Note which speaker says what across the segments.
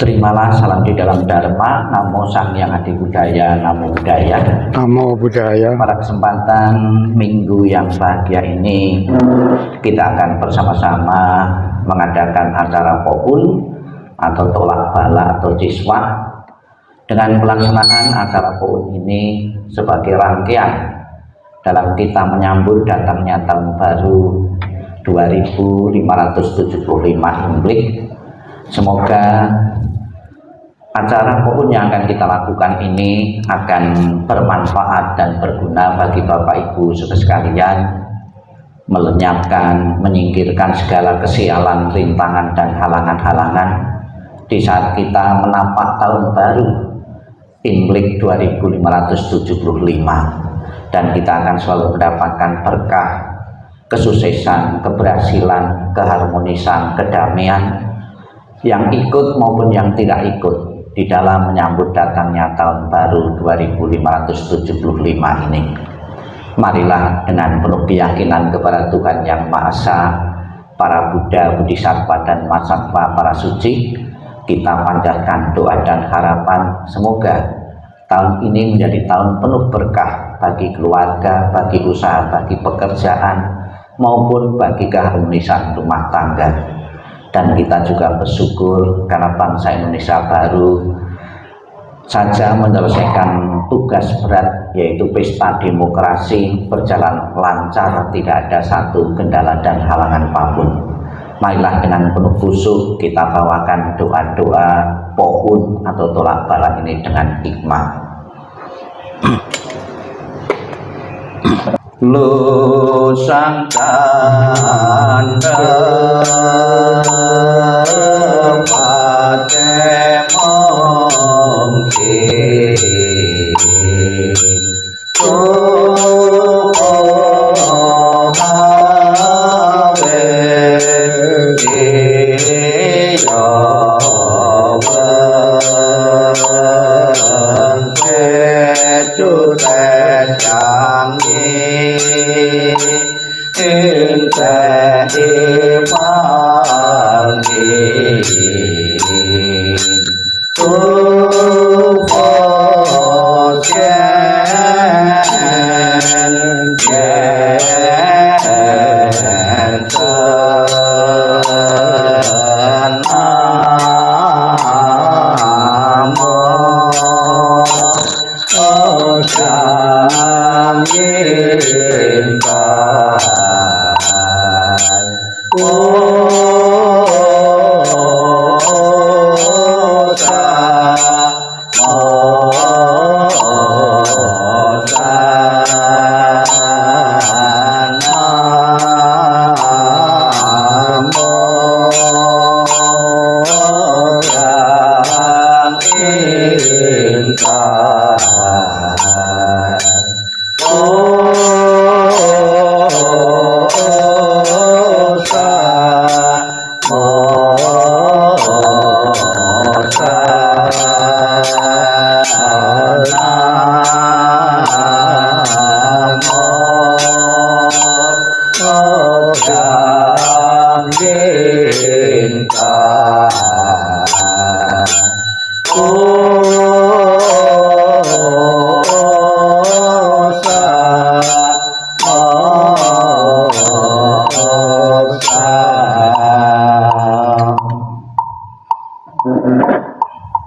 Speaker 1: Terimalah salam di dalam Dharma, Namo Sang Hyang Adi Budaya, Namo Buddhaya.
Speaker 2: Namo Buddhaya.
Speaker 1: Pada kesempatan minggu yang bahagia ini, kita akan bersama-sama mengadakan acara Popul atau tolak bala atau ciswa. Dengan pelaksanaan acara Popul ini sebagai rangkaian dalam kita menyambut datangnya tahun baru 2575 Imlek. Semoga acara Popul yang akan kita lakukan ini akan bermanfaat dan berguna bagi Bapak Ibu sekalian, melenyapkan, menyingkirkan segala kesialan, rintangan dan halangan-halangan di saat kita menapak tahun baru Imlek 2575, dan kita akan selalu mendapatkan berkah, kesuksesan, keberhasilan, keharmonisan, kedamaian yang ikut maupun yang tidak ikut di dalam menyambut datangnya tahun baru 2575 ini. Marilah dengan penuh keyakinan kepada Tuhan Yang Maha Esa, para Buddha, Bodhisattva dan Mahasattva, para suci, kita panjatkan doa dan harapan semoga tahun ini menjadi tahun penuh berkah bagi keluarga, bagi usaha, bagi pekerjaan maupun bagi keharmonisan rumah tangga. Dan kita juga bersyukur karena bangsa Indonesia baru saja menyelesaikan tugas berat, yaitu pesta demokrasi, berjalan lancar, tidak ada satu kendala dan halangan apapun. Marilah dengan penuh khusyuk kita bawakan doa-doa Popul atau tolak bala ini dengan hikmah. Lu sang canda pate mongki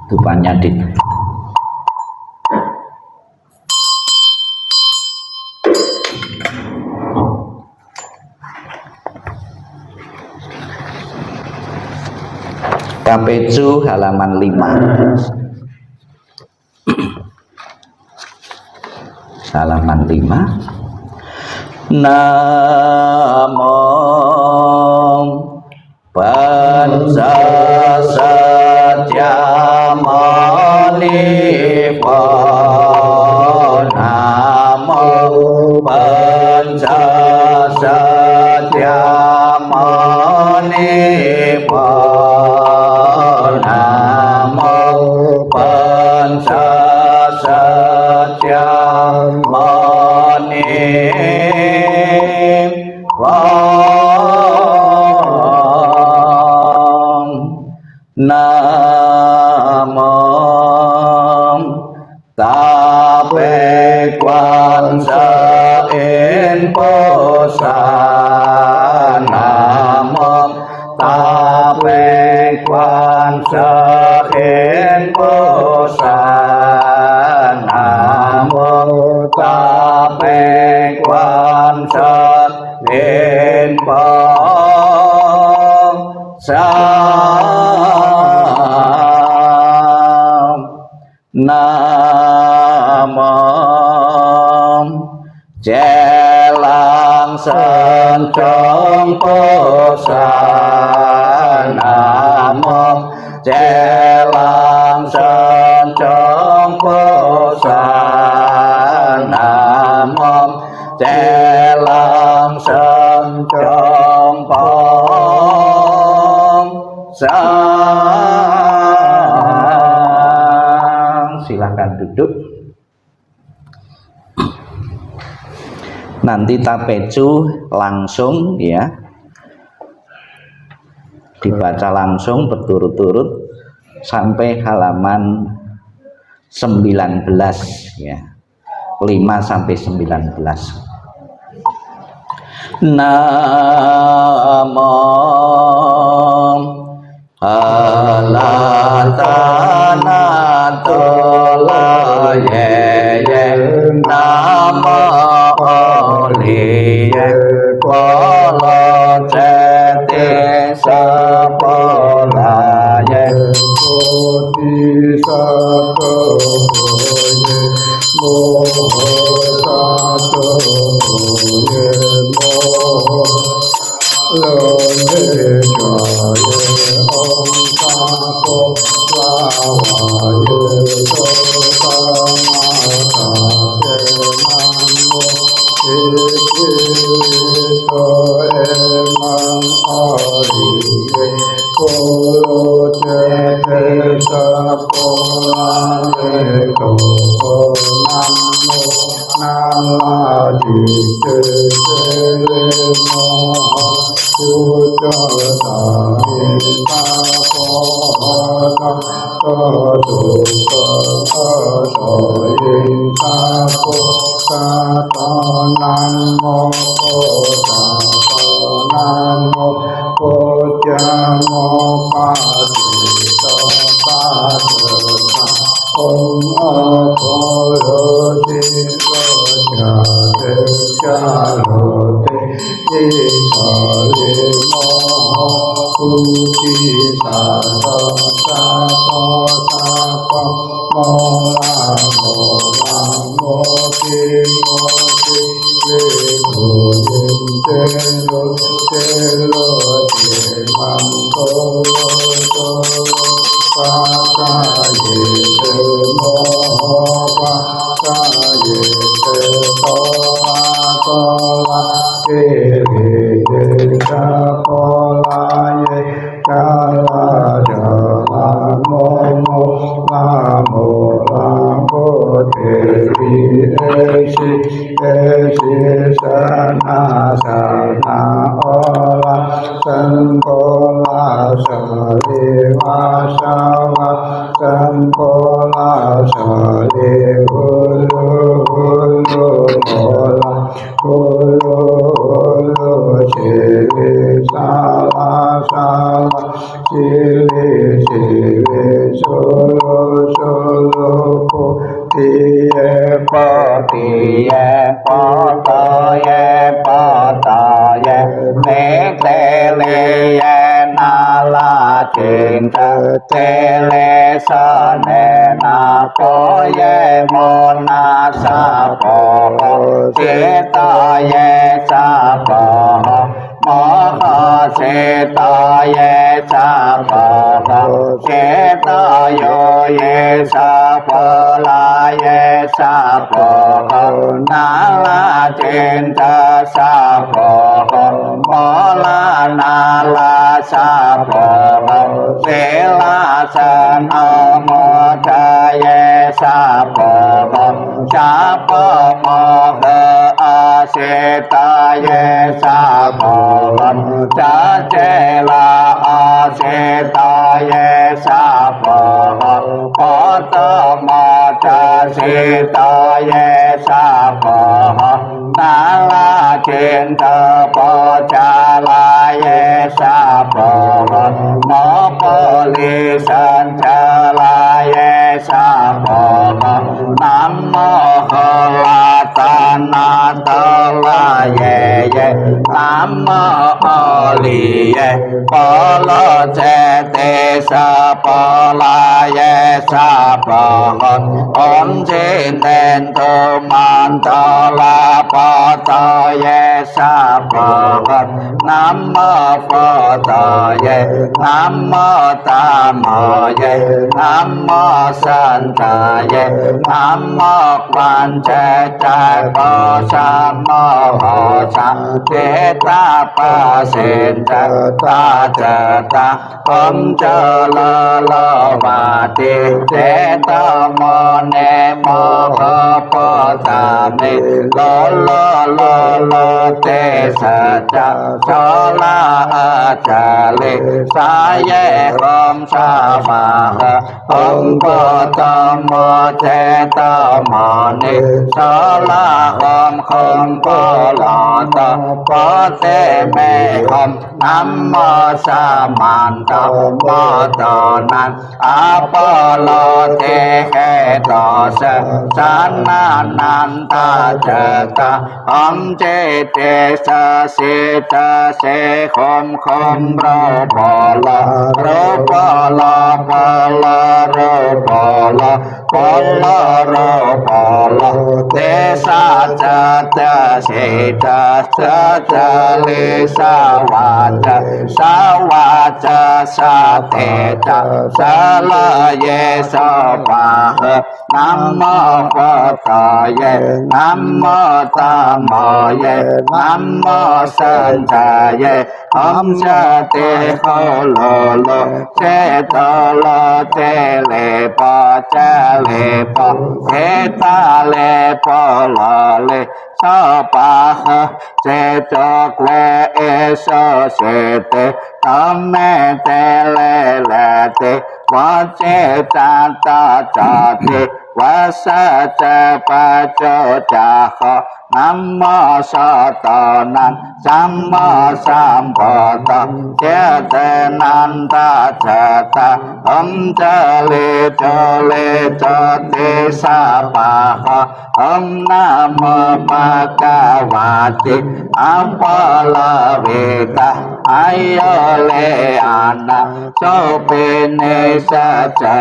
Speaker 1: Tupanya di KPCU halaman 5. Halaman 5. Namo Panca Satyamanipa, Namo Panca Satyamanipa, Namo Panca Satyamanipa. Sakhen Bồ-Sát Nam Mô Ta Bê Quan Sát Liên Bồ-Sát Nam Mô Che Lang Sơn Trong Bồ-Sát Nam Mô Che Lang Sơn Trong Bồ-Sát Nam Mô Che Lang Sơn Trong Bồ-Sát. Silakan duduk. Nanti tapecu langsung ya, dibaca langsung berturut-turut sampai halaman 19 ya, 5 sampai 19. Namo Alatanattolaye Namo Liye Kuala Cete Sapolaye Bodhisattva Mohosattva Lone Jaya Om Sapo Lavaye Sotamata Namo Ekito Emang Ariye Kolo Cete Sapolane Koko Namo Naladite Selemo Ujjata Pohosa Toduka Sapo Satonamo Satonamo Pojamo Padita Padita Om Apolo Jate Jalote Jale Moho Puji Sato Sato Sato Mola Mola Moki Moki Legoyen Telo Telo Temam Tolo Tolo Pakaye Moho Pakaye Tola Tola Kere Kapolaye Kala Jala Momo Lamo Lamo Devi Esi Esi Sana Sana Ola Sankola Saliwa Sawa Sankola Saliwa Hulu Mola Hulu Hulu Sili Sala Sala Sili Sili Solo Solo Tiye Patiye Pataye Pataye Meteleye Nala Cinta Tele Sane Napoye Mona Sapo Sitaye Sapo Maha Sitaye Sapo Sitayo Ye Sapo Laye Sapo Nala Cinta Sapo Mola Nala Sapo Silasan Amodaye Sapo Sapo Moga Asitaye Sapo Cacela Asitaye Sapo Potama Cacitaye Sapo Nala Cinta Pocalaye Sapo Mopolisa nam mô a li pa la che te sa pa la ye sa pa on chen ten tu man ta la pa ta ye sa pa nam mô phật ta ye nam mô ta ma ye nam mô san ta ye nam mô quan che cha pa sa ma ha sa te ta pa sen ta ta cha ta om cha la va ti te ta mo ne mo ha pa ta ni lo te sa cha sa la a cha le sa ye om sa ma ha om pa ta mo te ta ma ni sa la om pa la ta pa te me nam mô sa man ta ma ta nan a pa la te he ta sa na nan ta cha ta che te sa se khom ro pa la ro pa la ro pa la ro pa la te sa se le sa wa sa te sa la ye sa pa nam mô phật ta ye nam mô ta ma ye nam mô san ta ye om sa te ho lo te ta la te le pa te ta le pa la le sa pa te cho que so se te me te le te wa te ta te wa sa cha pa cho cha kho nam mô sa ta nan sam mô sam pa ta che te nan ta cha ta cha le cha te sa pa om nam mô pa ca va ti a pa la ve ta ai le ana so pe ne sa cha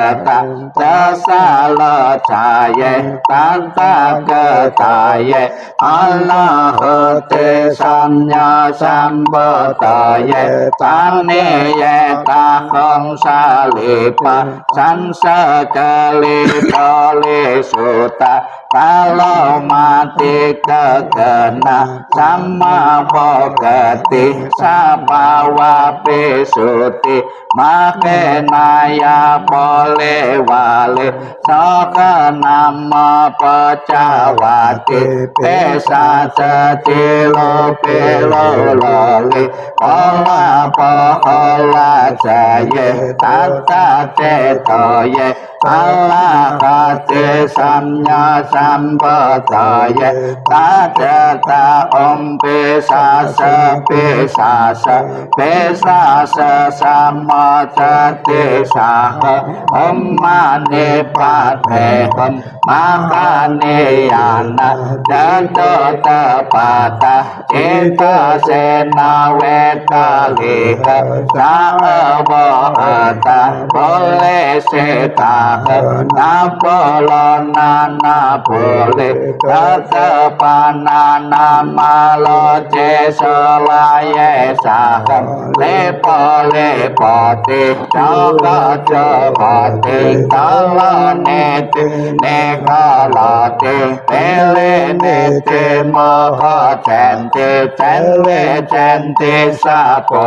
Speaker 1: ta sa la cha ye ta ca ta ye Allah te sanya sambata ye ta ne ye ta không sa li pa san sa ca li ta li su ta ta lo ma ti ca na samma pho ca ti sa pa wa pe su ti ma ke na ya po le wa le sa ca nam ma pa cha wa ti pe sa ti lo pe lo le pa la cha ye ta te to ye Allah ka te samnya sambata ye ta om pe sa pe sa sama cha te sa om ma ne pa the ma ka ne yana ta pa ta te ta se na we ta le sa ba ta le se ta na po lo na po le ta pa na ma lo che so la ye sa le po te cho pa te ta la ne ka la te le ne te ma ha chen te sa po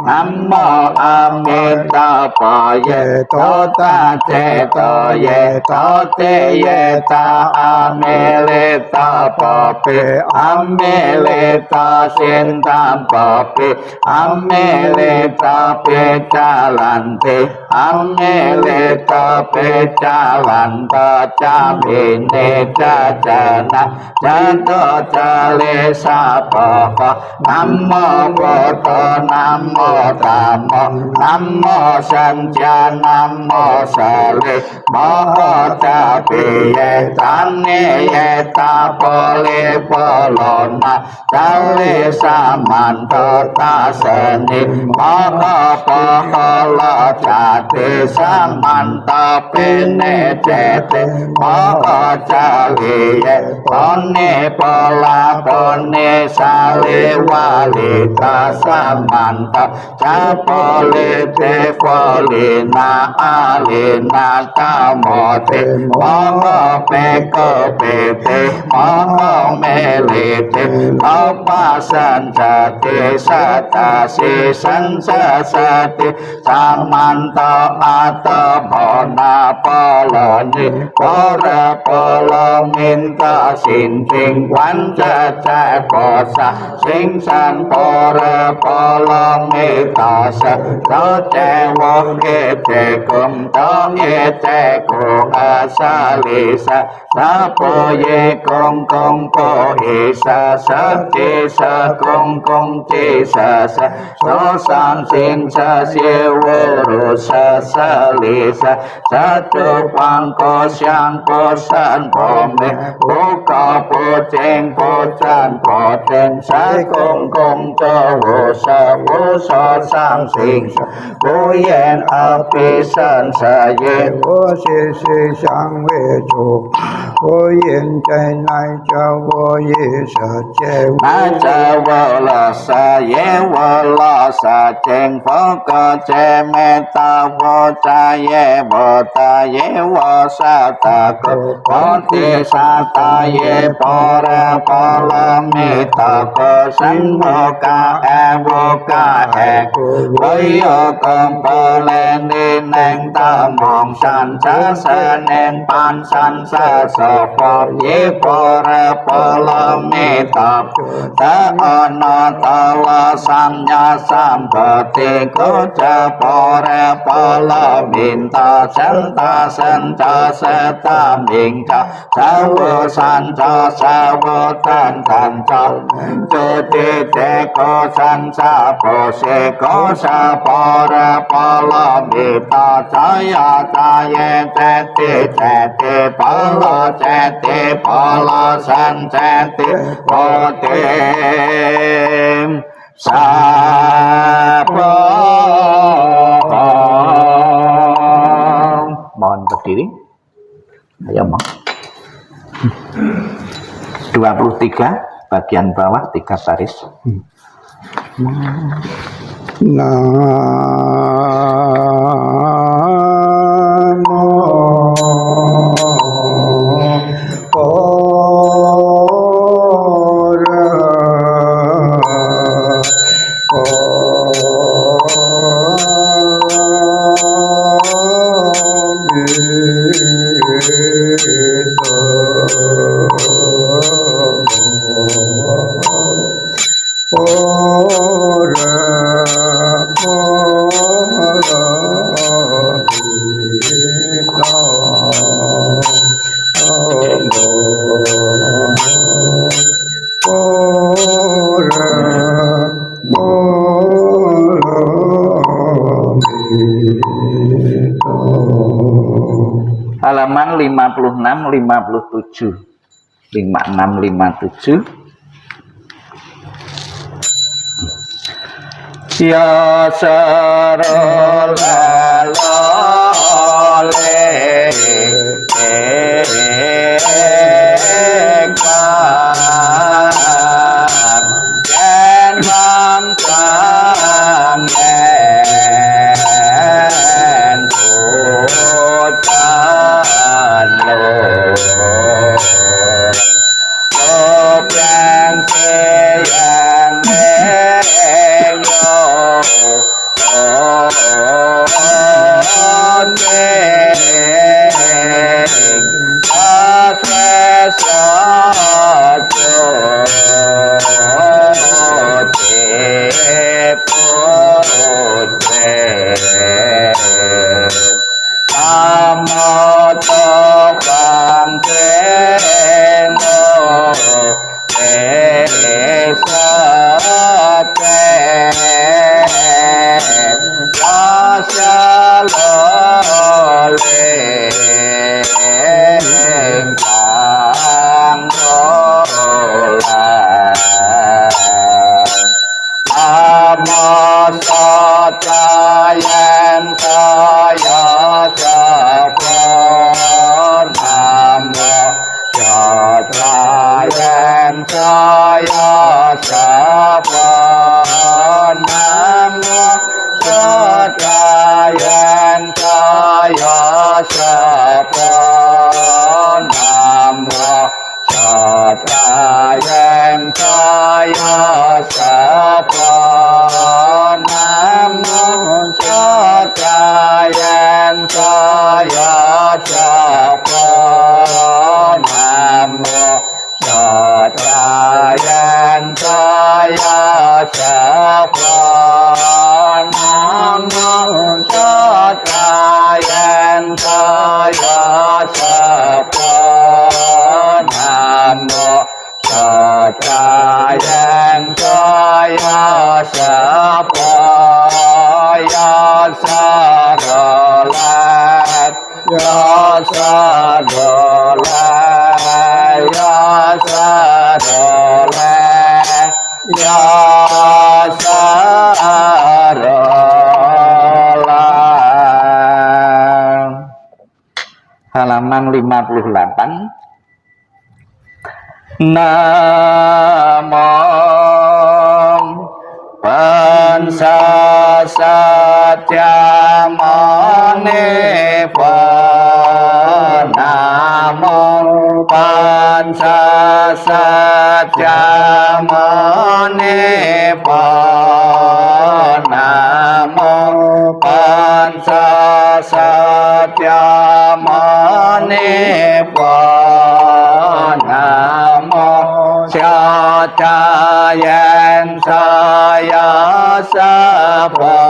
Speaker 1: nam mô a di đà phật ye to ta te to ye to te ye ta a me le ta pa pe a me le ta sen ta pa pe a me le ta pe cha lan te a me le ta pecalan kecamine jajana jatuh jale sabaka namo koto namo tamo namo sanjana namo sale moho capiye tane ye tapole polona jale samanto taseni moho pohola jate samanta pene jete moho jaliye pone pola pone sale walita samanta capole te polina alina tamote moho peko pepe moho melete apa sanjate satasi sansasate samanta atabona poloni ora polo minta sinting wanca cakosa sing san ora polo mitasa cewo kecekum to eceku asalisa sapoye kong kong po isa sakti sakong cisa sosan sing sasyewo sasalisa satu pangko siang kosan pome buka poceng pocan poteng sakong kong tawo sawo sosan sing Boyen apisan saye wo si sang we chu boyen cai nai cha wo ye sa che na cha wo la sa ye wo la sa cheng pho ca che me ta wo cha ye wo ta ye wo sa ta ko ti sa ta ye po ra po la me ta ko san wo ka e với công bơ lên đi nang ta mong san cha sa nen pan san sa sa pho ye po ra po la me ta ta ana ta la san nya sam pa te ko cha po ra po la min ta san cha sa ta min cha sa wo san cha sa wo tan cha cho te ko san sa po se ko sa po ra po la mi ta cha ya cha ye te po la san te po te sa po. Mohon berdiri. Ayo Mang. 23 bagian bawah 3 baris. Halaman 56 57 56 57 ya sarolale Yeah. sapa namo Satrayang saya sapa namo Satrayang saya sapa namo Satrayang saya sapa namo Satrayang saya sapa namo Satrayang saya sapa ya sadolat ya sadolat ya sadolat ya sadolat. Halaman 58. Namo Pansa Satya Manepa Namo Pansa Satya Manepa Namo Pansa Satya Manepa Namo Satrayang saya sapa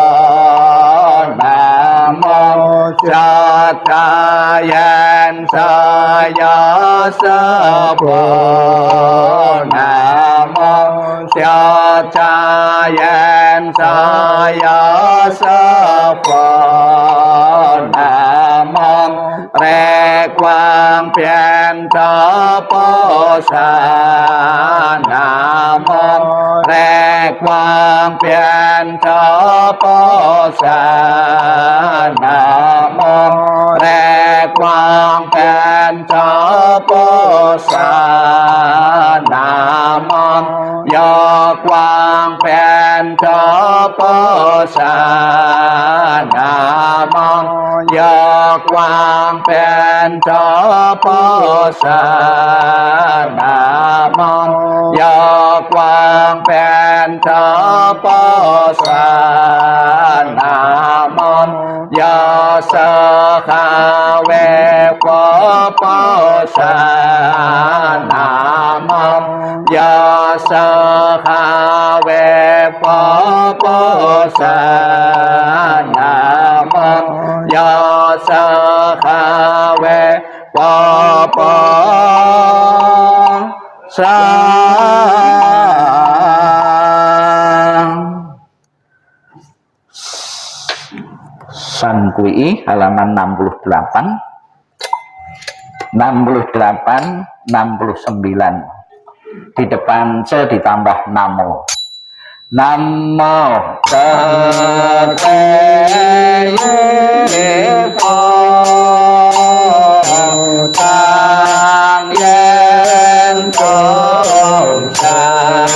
Speaker 1: namo Satrayang saya sapa namo Satrayang saya sapa namo Rekwang pian taposa namo Rekwang pian taposa namo Rekwang pian taposa namo Yakwang pian taposa namo Yakwang pian taposa namo Yakwang pian taposa namo Ya sakhawe paposa namo Ya sakhawe paposa namo Ya sakhawe paposa. Sankui halaman 68, 68, 69. Di depan C ditambah namo. Namo Tete Tang Yen Tong San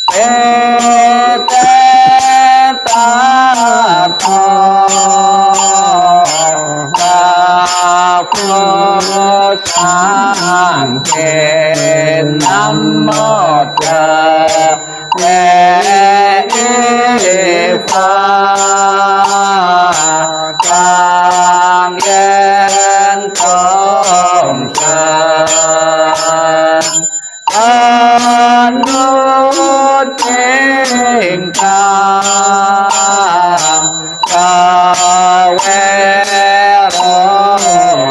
Speaker 1: Tete Tato Tapo Sangke Namo Tete Tang Yen Tong San Anut Ingkang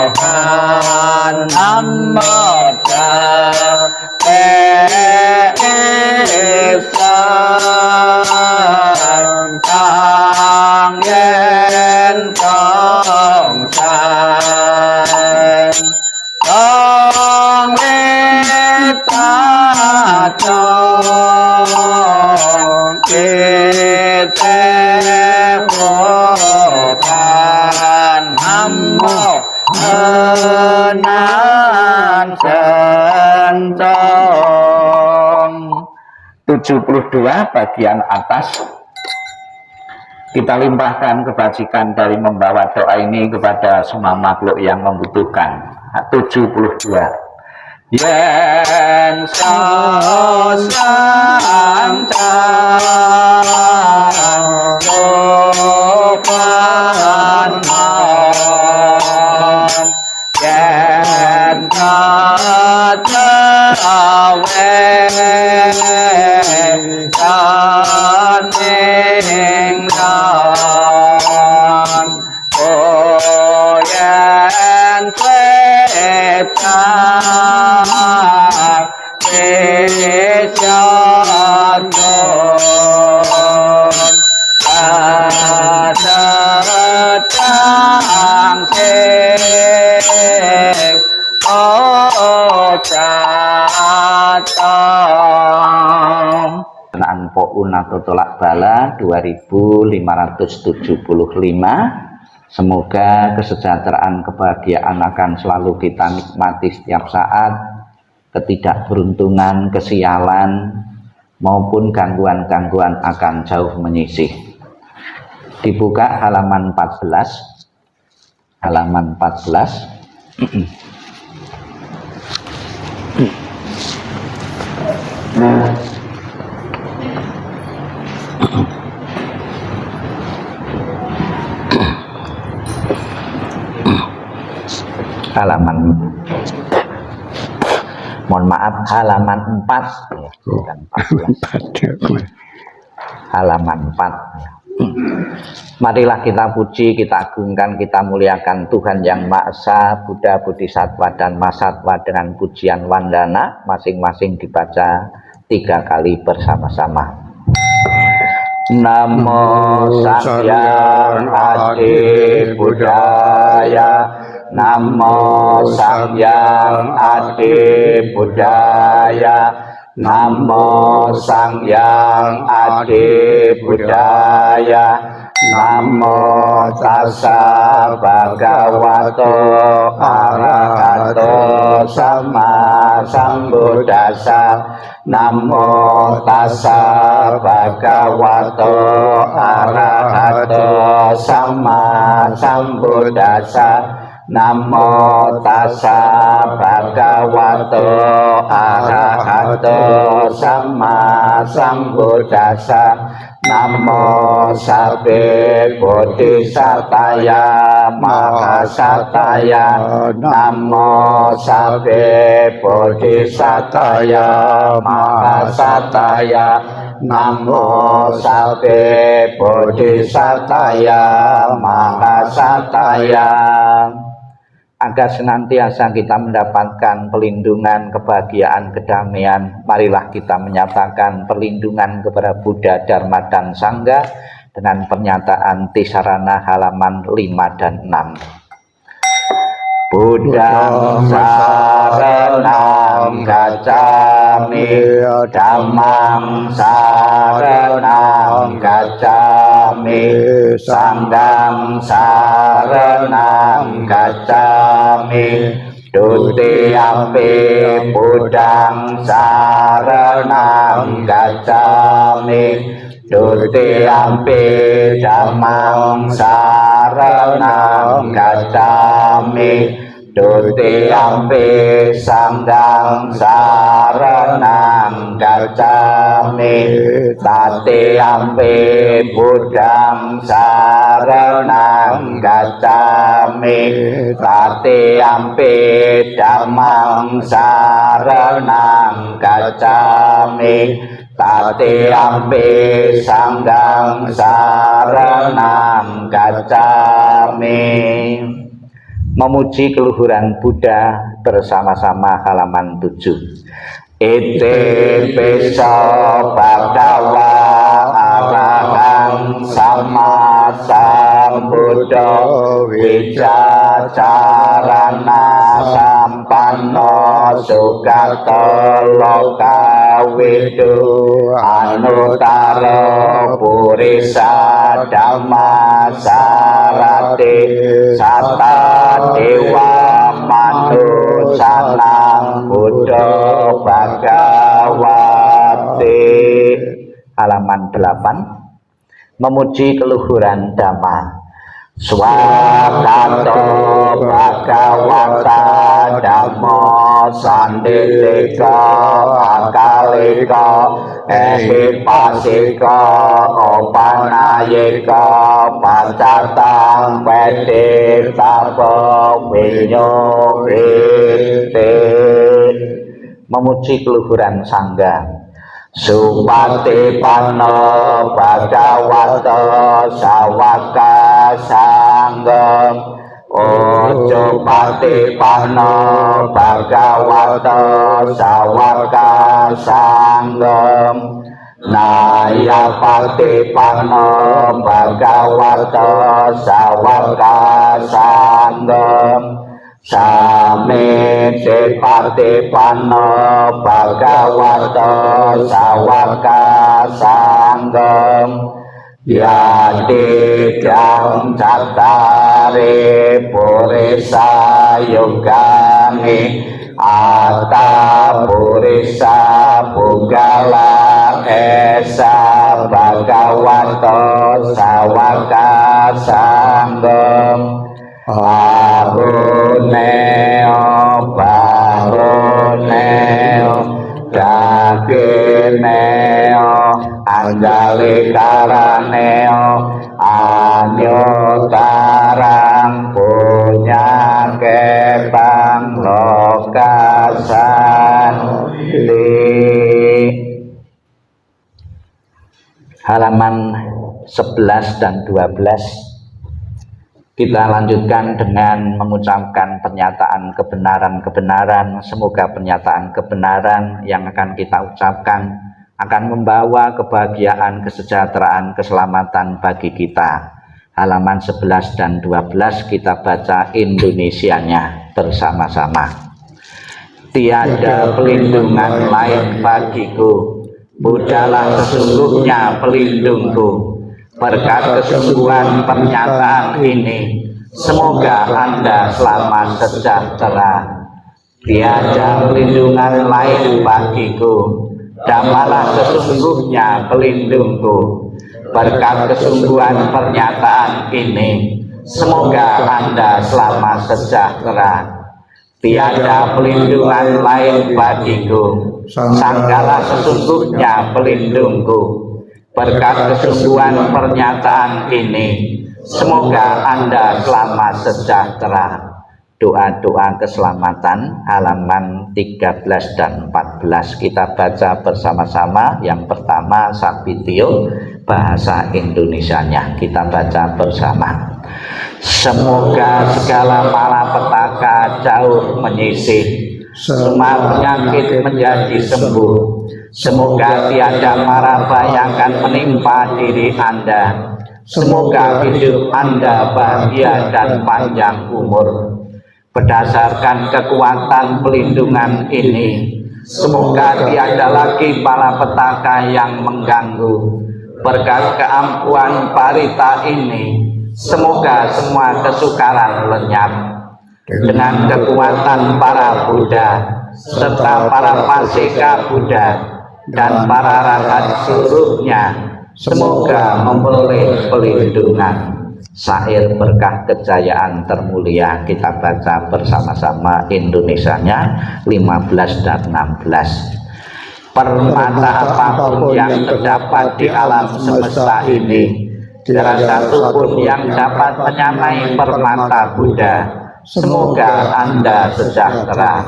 Speaker 1: Kawerohan Namo Tete Tang Yen Tong San Tong Leta Tong Kete Hokan Namo Enan Sentong. 72 bagian atas. Kita limpahkan kebajikan dari membawa doa ini kepada semua makhluk yang membutuhkan. 72. Yen sasancang sopan yen katawe kaningran oyen kwetang kesyanon sadatang sing datang. Penaan Poun atau tolak bala 2575. Semoga kesejahteraan kebahagiaan akan selalu kita nikmati setiap saat. Ketidakberuntungan, kesialan maupun gangguan-gangguan akan jauh menyisih. Dibuka halaman 14. Halaman 14. Halaman, mohon maaf, halaman 4 ya, bukan 14. Halaman 4. Marilah kita puji, kita agungkan, kita muliakan Tuhan Yang Maha Esa, Buddha, Bodhisattva, dan Mahasatwa dengan pujian wandana, masing-masing dibaca 3 kali bersama-sama. Namo Samgyang Adi Buddhaya, Namo Samgyang Adi Buddhaya, Namo Samgyang Adi Buddhaya, Namo Tassa Bhagavato Arahato Sama Sambuddhassa, Namo Tassa Bhagavato Arahato Sama Sambuddhassa, Namo Tassa Bhagavato Arahato Sama Sambuddhassa, Namo Sabbe Bodhisataya Mahasataya, Namo Sabbe Bodhisataya Mahasataya, Namo Sabbe Bodhisataya Mahasataya. Agar senantiasa kita mendapatkan pelindungan, kebahagiaan, kedamaian, marilah kita menyatakan perlindungan kepada Buddha, Dharma, dan Sangha dengan pernyataan Tisarana halaman 5 dan 6. Buddhang saranam gacchami, Dhammang saranam gacchami, Sanghang saranam gacchami, Dutiyampi Buddhang saranam gacchami, Dutiyampi Dhammang saranam gacchami, Dutiyampi Sanghang saranam gacchami, Tatiyampi Buddhang saranam gacchami, Tatiyampi Dhammang saranam gacchami, Tatiyampi Sanghang saranam gacchami. Memuji keluhuran Buddha bersama-sama halaman 7. Ite pesa bhagava arahang sama sambuddha wicacarana sampanno sugata lokawidu anutara purisa dhamma sarati sata dewa manusanang buddha bhagawati. Halaman 8. memuji keluhuran Dhamma. Swakato Bhagawata Dhammo Sanditiko Akaliko Ehipasiko Opanayiko Pacatang Pedi Tapo Vinyokiti. Memuji keluhuran Sangga. Supatipano Bhagavato Sawaka Sanggam. Ojo patipano Bhagavato Sawaka Sanggam. Naya patipano Bhagavato Sawaka Sanggam. Sami patipano Bhagavato Sawaka Sanggam. Yadi jam cattari purisa yogami Atta purisa pugala esa Bhagavato Sawaka Sanggam. Baruneo dagineo anjali karaneo anyotarang punya ketang lokasan halaman 11 dan 12. Kita lanjutkan dengan mengucapkan pernyataan kebenaran-kebenaran. Semoga pernyataan kebenaran yang akan kita ucapkan akan membawa kebahagiaan, kesejahteraan, keselamatan bagi kita. Halaman 11 dan 12 kita baca Indonesianya bersama-sama. Tiada pelindungan lain bagiku, Buddhalah sesungguhnya pelindungku. Berkat kesungguhan pernyataan ini, semoga Anda selamat sejahtera. Tiada pelindungan lain bagiku, Dhammalah sesungguhnya pelindungku. Berkat kesungguhan pernyataan ini, semoga Anda selamat sejahtera. Tiada pelindungan lain bagiku, Sanggalah sesungguhnya pelindungku. Berkat kesungguhan pernyataan ini, semoga Anda selamat sejahtera. Doa-doa keselamatan halaman 13 dan 14 kita baca bersama-sama. Yang pertama Sabitio, bahasa Indonesianya kita baca bersama. Semoga segala malapetaka jauh menyisih, semua penyakit menjadi sembuh. Semoga tiada mara bayangkan menimpa diri Anda. Semoga hidup Anda bahagia dan panjang umur. Berdasarkan kekuatan pelindungan ini, semoga tiada lagi malapetaka yang mengganggu. Berkat keampuhan parita ini, semoga semua kesukaran lenyap. Dengan kekuatan para Buddha serta para paseka Buddha dan para rahat seluruhnya, semoga memperoleh pelindungan. Syair berkah kejayaan termulia kita baca bersama-sama Indonesianya 15 dan 16. Permata apapun yang terdapat di alam semesta ini, tiada satu pun yang dapat menyamai permata Buddha. Semoga Anda sejahtera.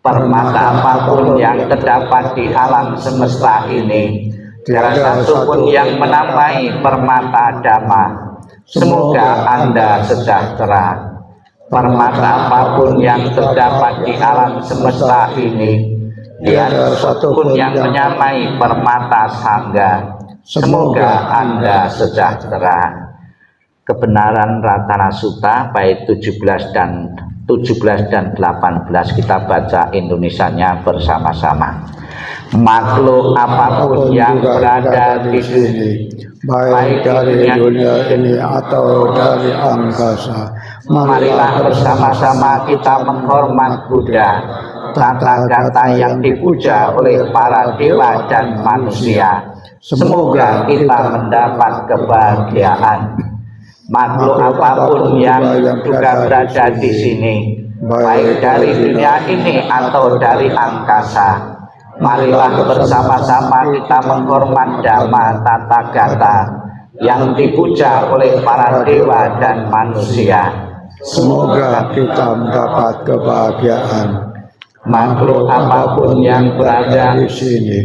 Speaker 1: Permata apapun yang terdapat di alam semesta ini, tiada satu pun yang menamai permata Dhamma. Semoga Anda sejahtera. Permata apapun yang terdapat di alam semesta ini, tiada satu pun yang menyamai permata Sangga. Semoga Anda sejahtera. Kebenaran Ratana Sutta bait 17 dan 18 kita baca Indonesianya bersama-sama. Makhluk apapun yang berada di sini, baik dari dunia ini atau dari angkasa, Marilah bersama-sama kita menghormat Buddha, Tathagata yang dipuja oleh para dewa dan manusia. Semoga kita mendapat kebahagiaan. Makhluk apapun yang juga berada di sini, baik dari dunia ini atau dari angkasa, marilah bersama-sama kita menghormat Dhamma Tathagata yang dipuja oleh para dewa dan manusia.
Speaker 2: Semoga kita mendapat kebahagiaan.
Speaker 1: Makhluk apapun yang berada
Speaker 2: di sini,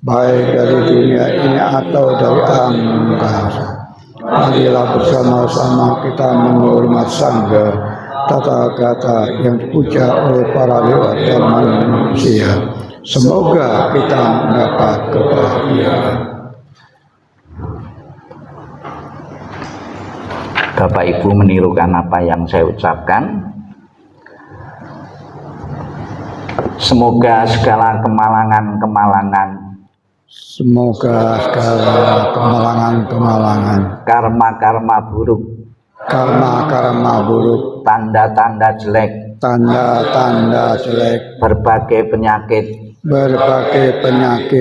Speaker 2: baik dari dunia ini atau dari angkasa, marilah bersama-sama kita menghormat Sangha Tathagata yang dipuja oleh para dewa dan manusia. Semoga kita mendapat kebahagiaan.
Speaker 1: Bapak Ibu menirukan apa yang saya ucapkan. Semoga segala kemalangan-kemalangan,
Speaker 2: semoga segala kemalangan-kemalangan,
Speaker 1: karma-karma buruk,
Speaker 2: karma-karma buruk,
Speaker 1: tanda-tanda jelek,
Speaker 2: tanda-tanda jelek,
Speaker 1: berbagai penyakit,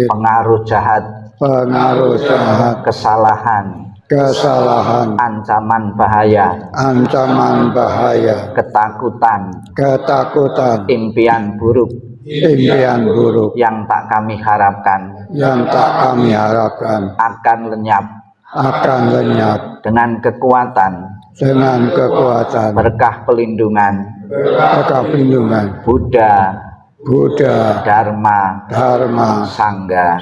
Speaker 1: pengaruh jahat, kesalahan, ancaman bahaya, ketakutan, impian buruk yang tak kami harapkan, akan lenyap dengan kekuatan, berkah pelindungan Buddha, Dharma, Sangha.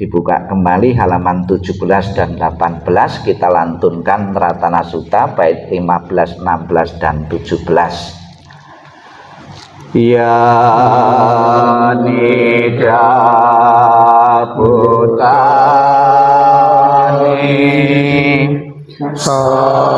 Speaker 1: Dibuka kembali halaman 17 dan 18, kita lantunkan Ratana Sutta bait 15, 16 dan 17. Ya nida bhutani
Speaker 2: samagatani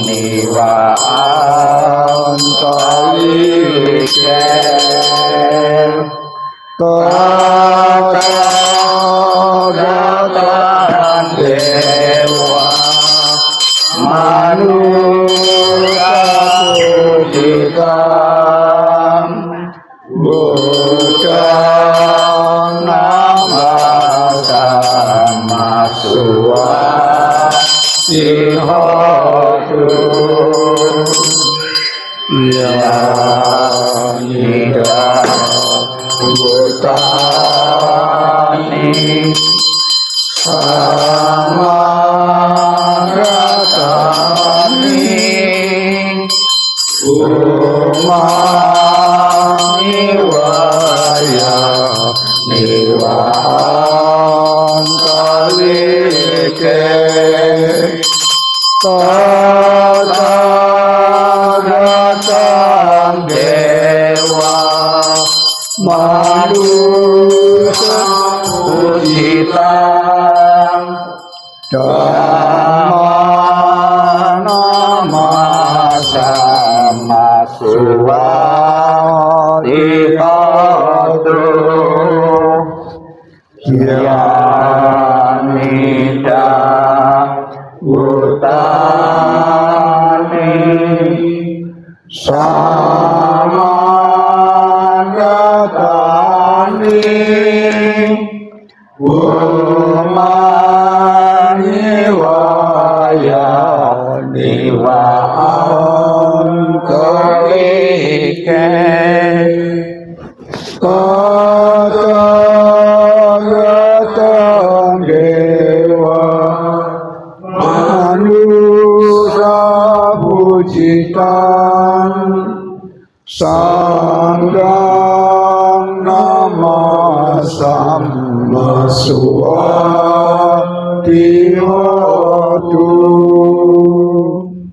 Speaker 2: niwa antalike Tathagata dewa manusia pujikan Buddha nama Dhamma Sihotu ya nida bhutani samagatani umaniwaya niwantalike Tathagata dewa manusia pujitan Dhamma nama sama suwatihatu ya nida bhutani samagatani umaniwaya niwa antalike Tathagata dewa manusia pujitan Sangha nama sama suwatihatu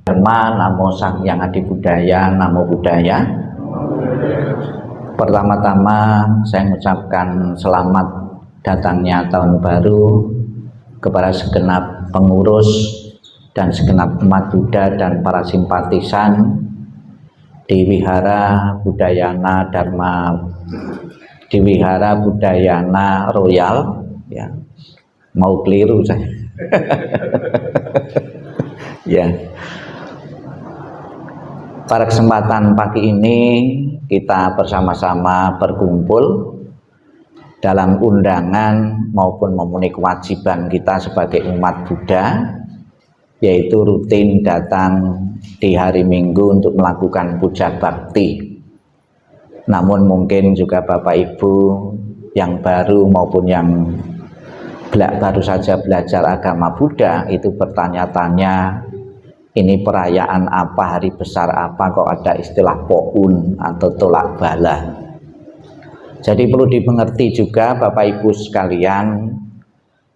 Speaker 1: Dharma, Namo Sang Hyang Adi Budaya, Namo Buddhaya. Pertama-tama saya mengucapkan selamat datangnya tahun baru kepada segenap pengurus dan segenap umat Buddha dan para simpatisan di Wihara Budayana Dharma, di Wihara Budayana Royal, ya, mau keliru saya. Ya, pada kesempatan pagi ini kita bersama-sama berkumpul dalam undangan maupun memenuhi kewajiban kita sebagai umat Buddha, yaitu rutin datang di hari Minggu untuk melakukan puja bakti. Namun mungkin juga Bapak Ibu yang baru maupun yang baru saja belajar agama Buddha itu bertanya-tanya, ini perayaan apa, hari besar apa kok ada istilah Poun atau tolak bala. Jadi perlu dimengerti juga Bapak Ibu sekalian,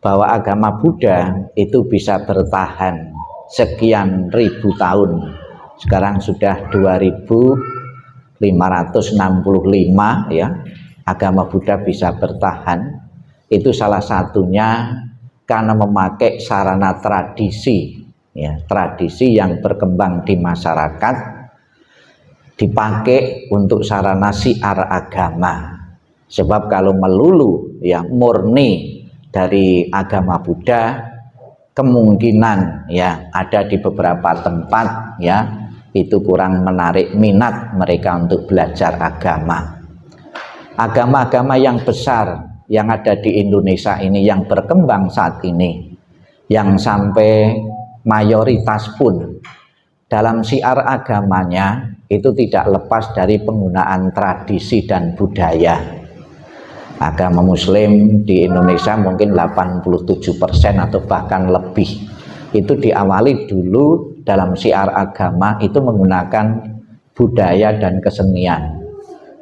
Speaker 1: bahwa agama Buddha itu bisa bertahan sekian ribu tahun. Sekarang sudah 2565 ya, agama Buddha bisa bertahan. Itu salah satunya karena memakai sarana tradisi, ya, tradisi yang berkembang di masyarakat dipakai untuk sarana syiar agama. Sebab kalau melulu ya murni dari agama Buddha, kemungkinan ya ada di beberapa tempat ya itu kurang menarik minat mereka untuk belajar agama. Agama-agama yang besar yang ada di Indonesia ini, yang berkembang saat ini, yang sampai mayoritas pun dalam syiar agamanya itu tidak lepas dari penggunaan tradisi dan budaya. Agama Muslim di Indonesia mungkin 87% atau bahkan lebih itu diawali dulu dalam syiar agama itu menggunakan budaya dan kesenian.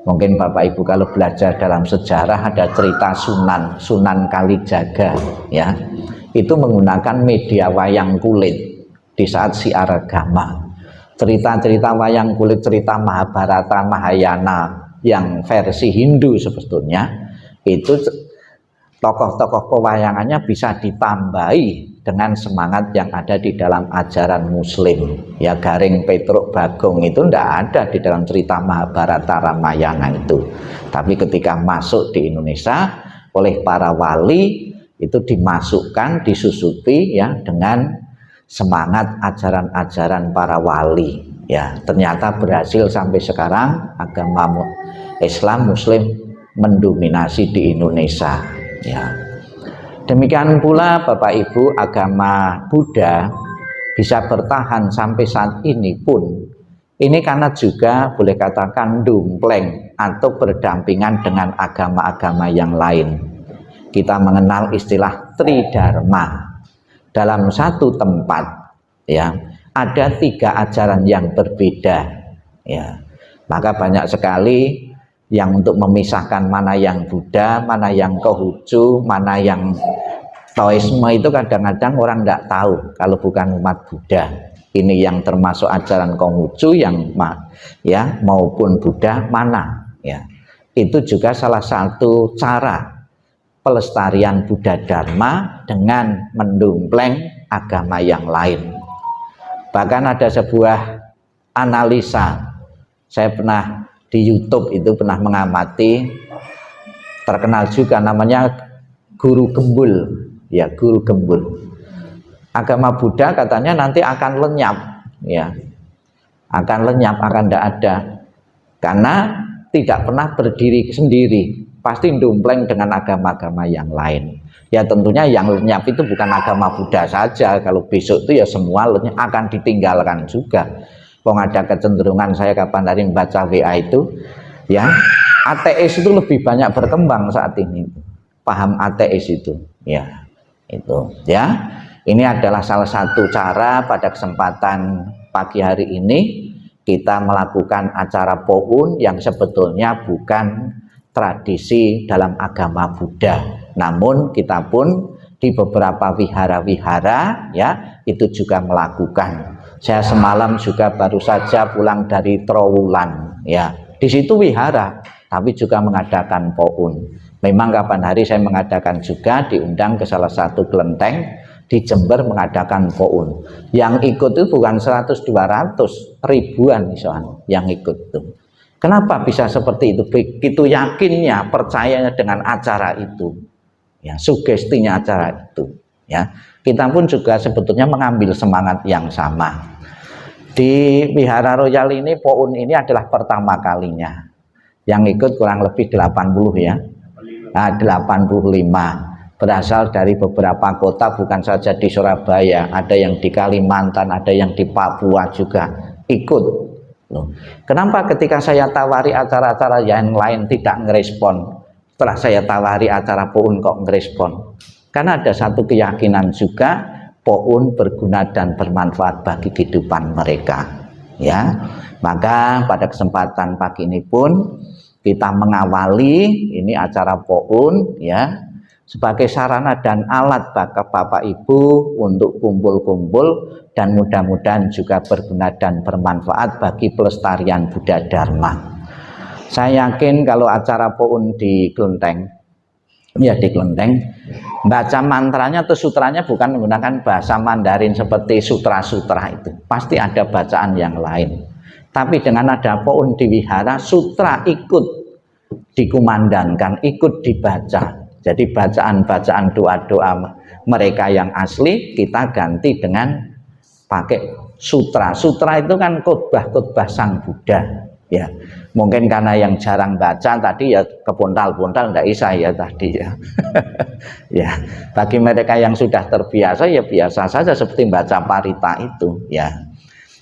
Speaker 1: Mungkin Bapak Ibu kalau belajar dalam sejarah ada cerita Sunan Kalijaga ya, itu menggunakan media wayang kulit di saat syiar agama. Cerita-cerita wayang kulit, cerita Mahabharata, Mahayana yang versi Hindu sebetulnya, itu tokoh-tokoh pewayangannya bisa ditambahi dengan semangat yang ada di dalam ajaran Muslim. Ya, Garing Petruk Bagong itu tidak ada di dalam cerita Mahabharata Ramayana itu. Tapi ketika masuk di Indonesia oleh para wali itu dimasukkan, disusupi ya dengan semangat ajaran-ajaran para wali. Ya, ternyata berhasil sampai sekarang agama Islam Muslim mendominasi di Indonesia ya. Demikian pula Bapak Ibu, agama Buddha bisa bertahan sampai saat ini pun ini karena juga boleh katakan dumpleng atau berdampingan dengan agama-agama yang lain. Kita mengenal istilah Tridharma. Dalam satu tempat ya ada 3 ajaran yang berbeda ya. Maka banyak sekali yang untuk memisahkan mana yang Buddha, mana yang Konghucu, mana yang Taoisme itu kadang-kadang orang tidak tahu kalau bukan umat Buddha. Ini yang termasuk ajaran Konghucu yang ya maupun Buddha mana ya. Itu juga salah satu cara pelestarian Buddha Dharma dengan mendompleng agama yang lain. Bahkan ada sebuah analisa, saya pernah di YouTube itu pernah mengamati, terkenal juga namanya Guru Gembul ya, Guru Gembul. Agama Buddha katanya nanti akan lenyap ya, akan lenyap, akan tidak ada karena tidak pernah berdiri sendiri, pasti dompleng dengan agama-agama yang lain. Ya tentunya yang lenyap itu bukan agama Buddha saja, kalau besok itu ya semua lenyap, akan ditinggalkan juga. Ada kecenderungan, saya kapan hari membaca WA itu ya, ateis itu lebih banyak berkembang saat ini, paham ateis itu ya, itu ya. Ini adalah salah satu cara pada kesempatan pagi hari ini kita melakukan acara Poun yang sebetulnya bukan tradisi dalam agama Buddha, namun kita pun di beberapa wihara-wihara ya itu juga melakukan. Saya semalam juga baru saja pulang dari Trowulan ya, di situ wihara tapi juga mengadakan Poun. Memang kapan hari saya mengadakan juga, diundang ke salah satu kelenteng di Jember mengadakan POUN. Yang ikut itu bukan 100-200, ribuan misalnya yang ikut itu. Kenapa bisa seperti itu? Begitu yakinnya, percayanya dengan acara itu, ya, sugestinya acara itu, ya. Kita pun juga sebetulnya mengambil semangat yang sama. Di Wihara Royal ini POUN ini adalah pertama kalinya. Yang ikut kurang lebih 80 ya. Nah, 85 berasal dari beberapa kota, bukan saja di Surabaya, ada yang di Kalimantan, ada yang di Papua juga ikut. Loh, kenapa ketika saya tawari acara-acara yang lain tidak ngerespon, setelah saya tawari acara POUN kok ngerespon? Karena ada satu keyakinan juga, POUN berguna dan bermanfaat bagi kehidupan mereka, ya. Maka pada kesempatan pagi ini pun kita mengawali ini acara POUN, ya, sebagai sarana dan alat bagi Bapak Ibu untuk kumpul-kumpul dan mudah-mudahan juga berguna dan bermanfaat bagi pelestarian Buddha Dharma. Saya yakin kalau acara POUN di Klenteng, ya di Klenteng, baca mantranya atau sutranya bukan menggunakan bahasa Mandarin seperti sutra-sutra itu, pasti ada bacaan yang lain. Tapi dengan ada POUN di wihara, sutra ikut dikumandangkan, ikut dibaca. Jadi bacaan-bacaan doa-doa mereka yang asli kita ganti dengan pakai sutra. Sutra itu kan khotbah-khotbah Sang Buddha, ya. Mungkin karena yang jarang baca tadi ya kepontal-pontal enggak bisa ya tadi ya. Ya, bagi mereka yang sudah terbiasa ya biasa saja seperti baca parita itu, ya.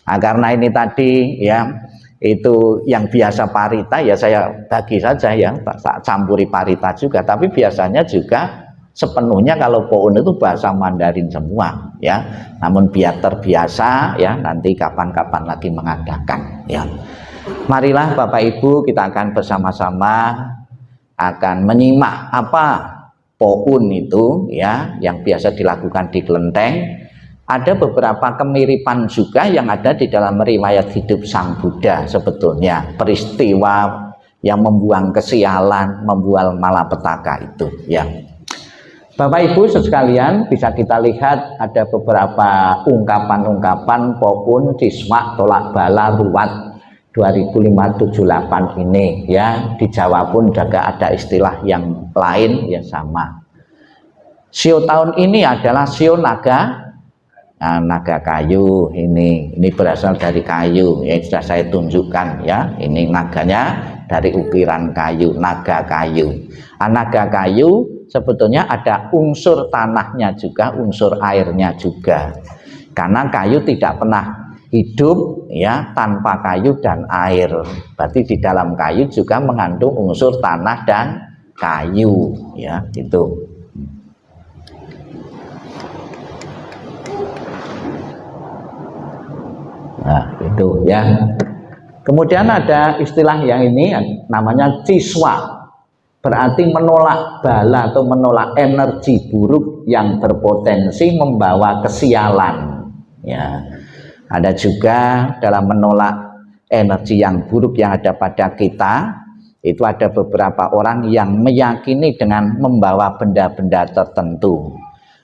Speaker 1: Nah, karena ini tadi ya itu yang biasa parita ya saya bagi saja ya, tak campuri parita juga, tapi biasanya juga sepenuhnya kalau POUN itu bahasa Mandarin semua, ya. Namun biar terbiasa ya, nanti kapan-kapan lagi mengadakan, ya. Marilah Bapak Ibu kita akan bersama-sama akan menyimak apa POUN itu, ya, yang biasa dilakukan di Klenteng. Ada beberapa kemiripan juga yang ada di dalam riwayat hidup Sang Buddha sebetulnya. Peristiwa yang membuang kesialan, membuang malapetaka itu, ya. Bapak Ibu sekalian, bisa kita lihat ada beberapa ungkapan-ungkapan POUN Siswa Tolak Bala Ruwat 2578 ini, ya. Di Jawa pun juga ada istilah yang lain yang sama. Sio tahun ini adalah sio naga. Nah, naga kayu ini berasal dari kayu, ya sudah saya tunjukkan ya, ini naganya dari ukiran kayu, naga kayu. Nah, naga kayu sebetulnya ada unsur tanahnya juga, unsur airnya juga, karena kayu tidak pernah hidup ya tanpa kayu dan air, berarti di dalam kayu juga mengandung unsur tanah dan kayu, ya itu. Nah, itu ya. Kemudian ada istilah yang ini namanya ciswa, berarti menolak bala atau menolak energi buruk yang berpotensi membawa kesialan, ya. Ada juga dalam menolak energi yang buruk yang ada pada kita, itu ada beberapa orang yang meyakini dengan membawa benda-benda tertentu.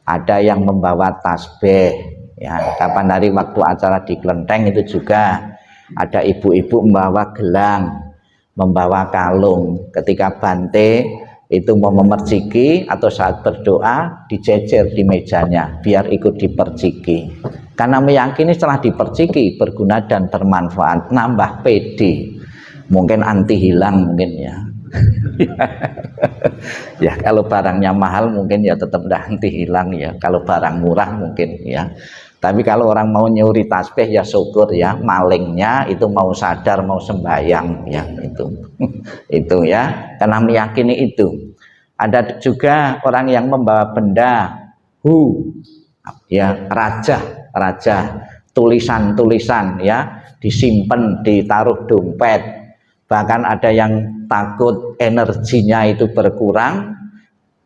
Speaker 1: Ada yang membawa tasbih. Ya, kapan hari waktu acara di Klenteng itu juga ada ibu-ibu membawa gelang, membawa kalung. Ketika Bante itu mau memerciki atau saat berdoa dijejer di mejanya biar ikut diperciki. Karena meyakini setelah diperciki berguna dan bermanfaat, nambah pede. Mungkin anti hilang mungkin ya. Ya kalau barangnya mahal mungkin ya tetap nanti hilang ya, kalau barang murah mungkin ya. Tapi kalau orang mau nyuri tasbih ya syukur ya, malingnya itu mau sadar mau sembahyang ya itu. Itu ya, karena meyakini itu. Ada juga orang yang membawa benda ya, raja tulisan-tulisan ya, disimpan, ditaruh dompet. Bahkan ada yang takut energinya itu berkurang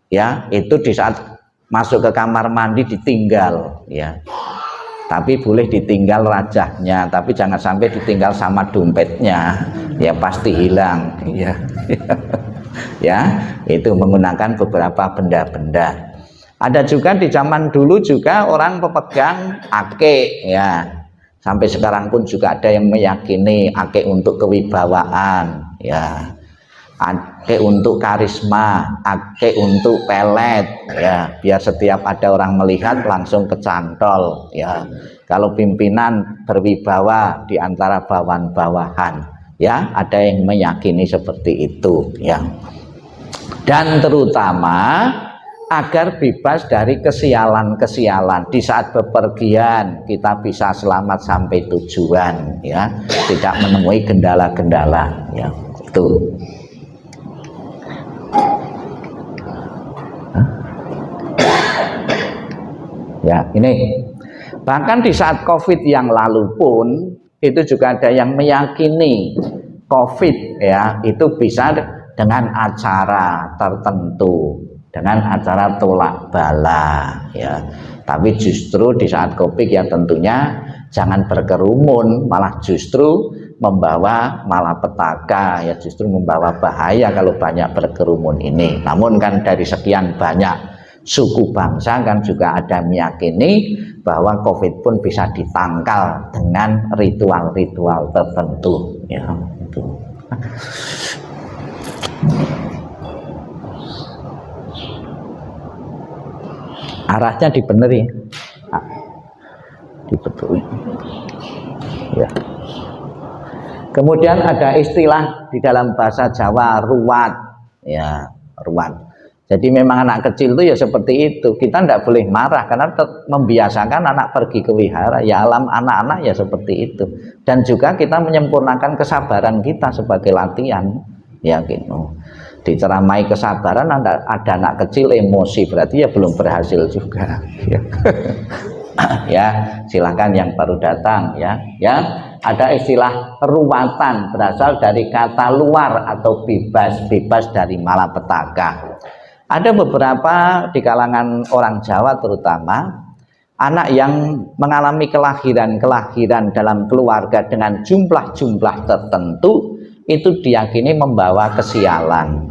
Speaker 1: ya, itu di saat masuk ke kamar mandi ditinggal ya. Tapi boleh ditinggal rajahnya, tapi jangan sampai ditinggal sama dompetnya ya, pasti hilang ya. Ya, itu menggunakan beberapa benda-benda. Ada juga di zaman dulu juga orang pepegang ake ya. Sampai sekarang pun juga ada yang meyakini ake untuk kewibawaan ya. Ake untuk karisma, ake untuk pelet ya, biar setiap ada orang melihat langsung kecantol ya. Kalau pimpinan berwibawa di antara bawahan-bawahan ya, ada yang meyakini seperti itu ya. Dan terutama agar bebas dari kesialan-kesialan di saat bepergian, kita bisa selamat sampai tujuan ya, tidak menemui kendala-kendala ya. Itu ya, ini bahkan di saat COVID yang lalu pun itu juga ada yang meyakini COVID ya itu bisa dengan acara tertentu, dengan acara tolak bala ya. Tapi justru di saat COVID ya tentunya jangan berkerumun, malah justru membawa malapetaka ya, justru membawa bahaya kalau banyak berkerumun ini. Namun kan dari sekian banyak suku bangsa kan juga ada meyakini bahwa COVID pun bisa ditangkal dengan ritual-ritual tertentu ya. Itu. Arahnya dibeneri, dibetulin ya. Kemudian ada istilah di dalam bahasa Jawa ruwat ya, ruwat. Jadi memang anak kecil itu ya seperti itu, kita tidak boleh marah karena membiasakan anak pergi ke wihara ya, alam anak-anak ya seperti itu. Dan juga kita menyempurnakan kesabaran kita sebagai latihan ya gitu. Diceramai kesabaran, ada anak kecil emosi, berarti ya belum berhasil juga ya. Ya silakan yang baru datang ya. Ada istilah ruwatan, berasal dari kata luar atau bebas dari malapetaka. Ada beberapa di kalangan orang Jawa terutama, anak yang mengalami kelahiran dalam keluarga dengan jumlah-jumlah tertentu itu diyakini membawa kesialan.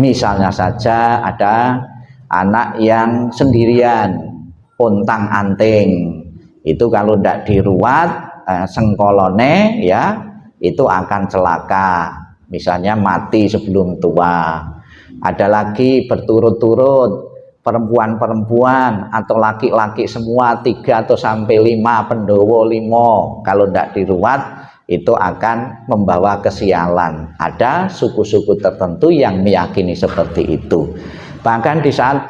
Speaker 1: Misalnya saja ada anak yang sendirian, pontang-anting, itu kalau tidak diruat sengkolone ya itu akan celaka, misalnya mati sebelum tua. Ada lagi berturut-turut perempuan-perempuan atau laki-laki semua 3 atau sampai 5 pendowo 5, kalau tidak diruat itu akan membawa kesialan. Ada suku-suku tertentu yang meyakini seperti itu. Bahkan di saat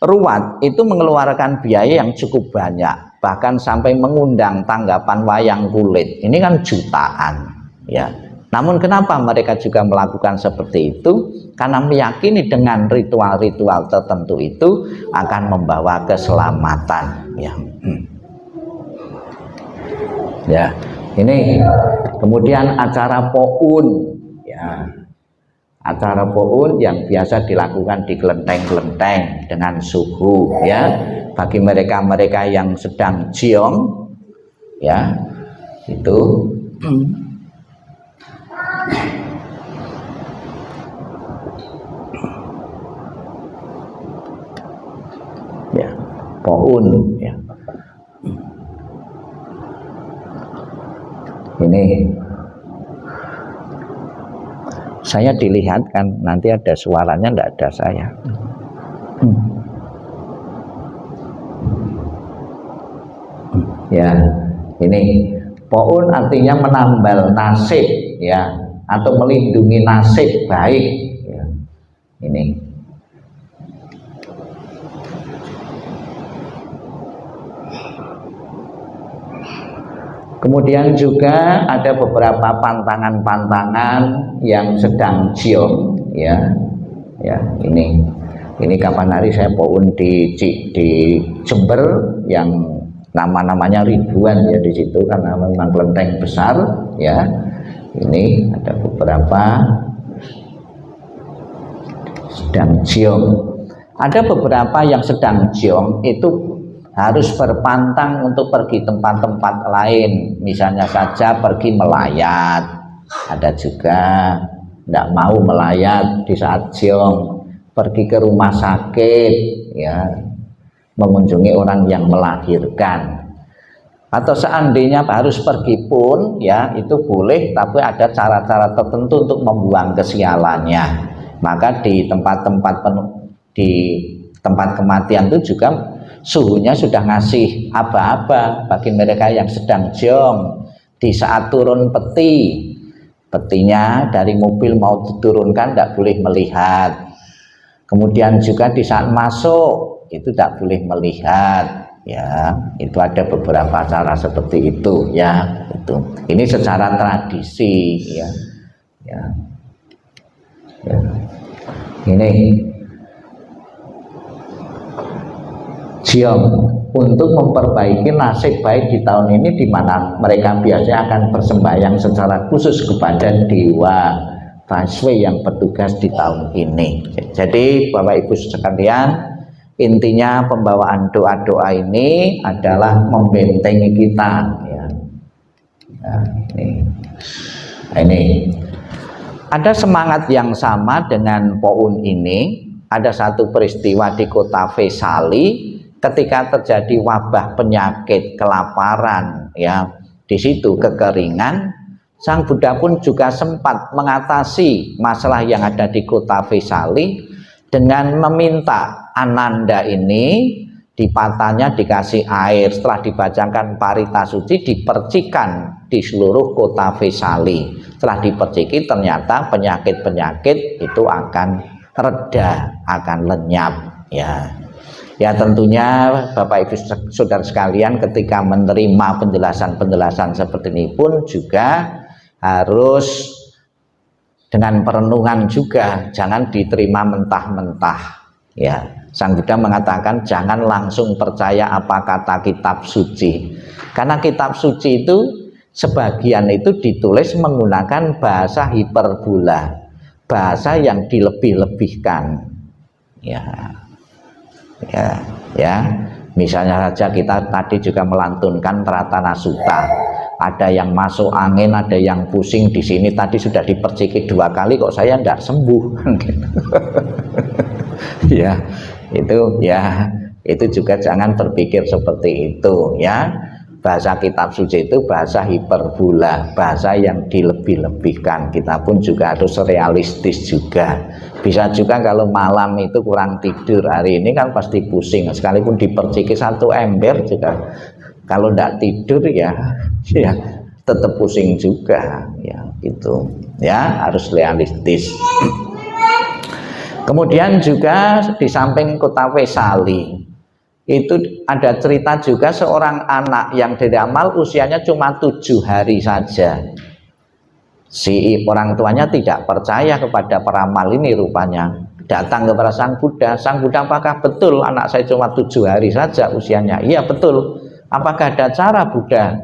Speaker 1: ruwat itu mengeluarkan biaya yang cukup banyak, bahkan sampai mengundang tanggapan wayang kulit. Ini kan jutaan ya. Namun kenapa mereka juga melakukan seperti itu? Karena meyakini dengan ritual-ritual tertentu itu akan membawa keselamatan ya. Ya. Ini kemudian acara poun ya. Acara poun yang biasa dilakukan di kelenteng-kelenteng dengan suhu ya. Bagi mereka-mereka yang sedang jiong ya, itu ya, poun ya. Ini saya dilihatkan, nanti ada suaranya, tidak ada saya. Ya, ini poun artinya menambal nasib ya, atau melindungi nasib baik ya. Ini kemudian juga ada beberapa pantangan-pantangan yang sedang jiong ya. Ya, ini kapan hari saya poun di Jember yang nama-namanya ribuan ya di situ karena memang kelenteng besar ya. Ini ada beberapa sedang jiong. Ada beberapa yang sedang jiong itu harus berpantang untuk pergi tempat-tempat lain, misalnya saja pergi melayat. Ada juga tidak mau melayat di saat jiong, pergi ke rumah sakit ya, mengunjungi orang yang melahirkan. Atau seandainya harus pergi pun ya itu boleh, tapi ada cara-cara tertentu untuk membuang kesialannya. Maka di tempat kematian itu juga suhunya sudah ngasih aba-aba bagi mereka yang sedang jong. Di saat turun petinya dari mobil mau diturunkan tidak boleh melihat. Kemudian juga di saat masuk itu tidak boleh melihat. Ya, itu ada beberapa cara seperti itu ya. Ini secara tradisi ya. Ini Jiong untuk memperbaiki nasib baik di tahun ini, di mana mereka biasanya akan bersembahyang secara khusus kepada dewa Taswe yang bertugas di tahun ini. Jadi Bapak Ibu sekalian, intinya pembawaan doa-doa ini adalah membentengi kita ya. Ini ada semangat yang sama dengan POUN ini. Ada satu peristiwa di kota Vesali ketika terjadi wabah penyakit kelaparan ya, di situ kekeringan. Sang Buddha pun juga sempat mengatasi masalah yang ada di kota Vesali dengan meminta Ananda ini di patahnya dikasih air. Setelah dibacakan parita suci, dipercikan di seluruh kota Vesali. Setelah diperciki ternyata penyakit-penyakit itu akan reda, akan lenyap ya. Ya tentunya Bapak Ibu Saudara sekalian, ketika menerima penjelasan-penjelasan seperti ini pun juga harus dengan perenungan juga, jangan diterima mentah-mentah ya. Sang Buddha mengatakan jangan langsung percaya apa kata kitab suci, karena kitab suci itu sebagian itu ditulis menggunakan bahasa hiperbola, bahasa yang dilebih-lebihkan ya. Misalnya saja kita tadi juga melantunkan Pratana Sutta, ada yang masuk angin, ada yang pusing di sini, tadi sudah diperciki 2 kali kok saya tidak sembuh ya, itu juga jangan berpikir seperti itu ya. Bahasa kitab suci itu bahasa hiperbola, bahasa yang dilebih-lebihkan. Kita pun juga harus realistis juga. Bisa juga kalau malam itu kurang tidur, hari ini kan pasti pusing, sekalipun diperciki 1 ember juga kalau tidak tidur ya tetap pusing juga ya, gitu ya, harus realistis. Kemudian juga di samping kota Vesali itu ada cerita juga seorang anak yang diramal usianya cuma 7 hari saja. Si orang tuanya tidak percaya kepada peramal ini, rupanya datang kepada Sang Buddha. Sang Buddha, apakah betul anak saya cuma 7 hari saja usianya? Iya betul. Apakah ada cara Buddha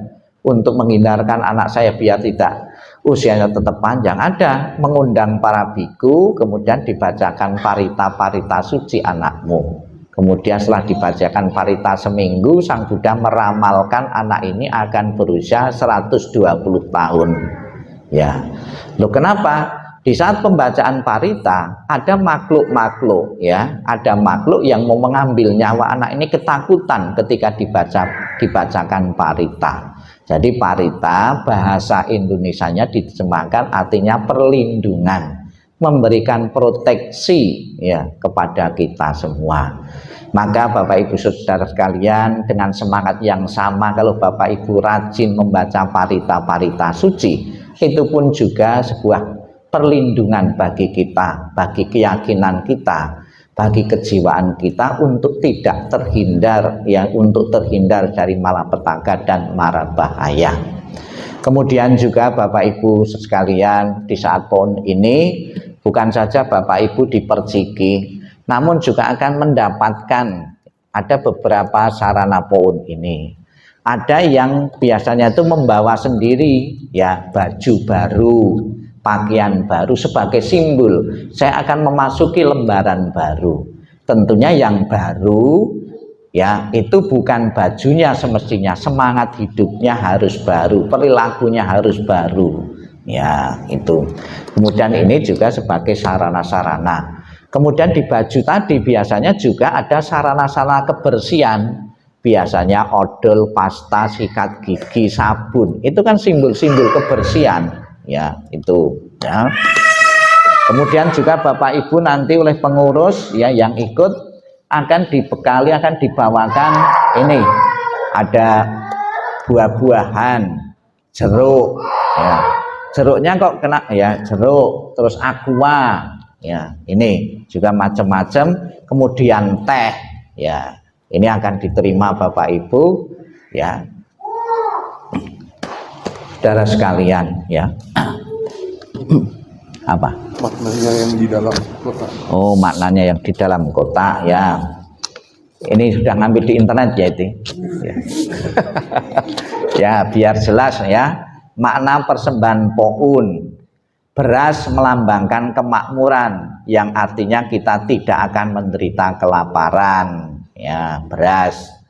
Speaker 1: untuk menghindarkan anak saya biar tidak usianya tetap panjang? Ada, mengundang para biku, kemudian dibacakan parita-parita suci anakmu. Kemudian setelah dibacakan parita seminggu, Sang Buddha meramalkan anak ini akan berusia 120 tahun. Ya, loh kenapa? Di saat pembacaan parita ada makhluk-makhluk ya, ada makhluk yang mau mengambil nyawa anak ini, ketakutan ketika dibacakan parita. Jadi parita bahasa Indonesianya diterjemahkan artinya perlindungan, memberikan proteksi ya kepada kita semua. Maka Bapak Ibu Saudara sekalian, dengan semangat yang sama, kalau Bapak Ibu rajin membaca parita-parita suci, itu pun juga sebuah perlindungan bagi kita, bagi keyakinan kita, bagi kejiwaan kita untuk tidak terhindar ya, untuk terhindar dari malapetaka dan mara bahaya. Kemudian juga Bapak Ibu sekalian, di saat POUN ini bukan saja Bapak Ibu diperciki, namun juga akan mendapatkan, ada beberapa sarana POUN ini. Ada yang biasanya itu membawa sendiri ya baju baru, pakaian baru sebagai simbol saya akan memasuki lembaran baru. Tentunya yang baru ya itu bukan bajunya semestinya, semangat hidupnya harus baru, perilakunya harus baru ya, itu. Kemudian ini juga sebagai sarana-sarana. Kemudian di baju tadi biasanya juga ada sarana-sarana kebersihan, biasanya odol, pasta, sikat gigi, sabun. Itu kan simbol-simbol kebersihan, ya itu. Ya. Kemudian juga Bapak Ibu nanti oleh pengurus ya yang ikut akan dibekali, akan dibawakan ini ada buah-buahan, jeruk. Ya. Jeruknya kok kena ya jeruk, terus aqua. Ya, ini juga macam-macam, kemudian teh, ya, ini akan diterima Bapak Ibu, ya, saudara sekalian, ya. Apa?
Speaker 2: Maknanya yang di dalam kotak.
Speaker 1: Oh, maknanya yang di dalam kotak, ya. Ini sudah ngambil di internet ya itu. Ya, ya biar jelas ya. Makna persembahan poun. Beras melambangkan kemakmuran, yang artinya kita tidak akan menderita kelaparan, ya, beras.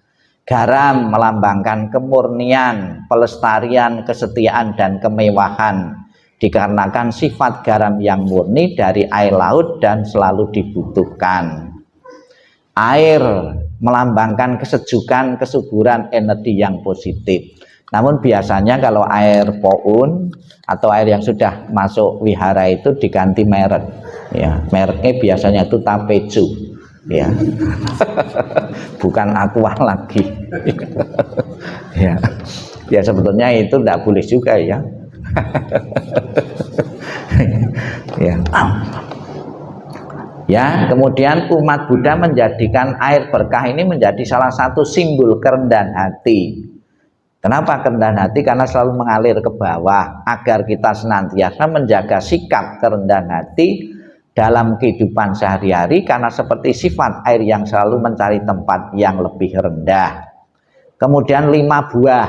Speaker 1: Garam melambangkan kemurnian, pelestarian, kesetiaan dan kemewahan, dikarenakan sifat garam yang murni dari air laut dan selalu dibutuhkan. Air melambangkan kesejukan, kesuburan, energi yang positif. Namun biasanya kalau air poun atau air yang sudah masuk wihara itu diganti merek, ya, mereknya biasanya itu Tapeju, ya, bukan aqua lagi. Ya, ya sebetulnya itu tidak boleh juga ya. Ya. Ya, kemudian umat Buddha menjadikan air berkah ini menjadi salah satu simbol kerendahan hati. Kenapa kerendahan hati? Karena selalu mengalir ke bawah, agar kita senantiasa menjaga sikap kerendahan hati dalam kehidupan sehari-hari, karena seperti sifat air yang selalu mencari tempat yang lebih rendah. Kemudian 5 buah,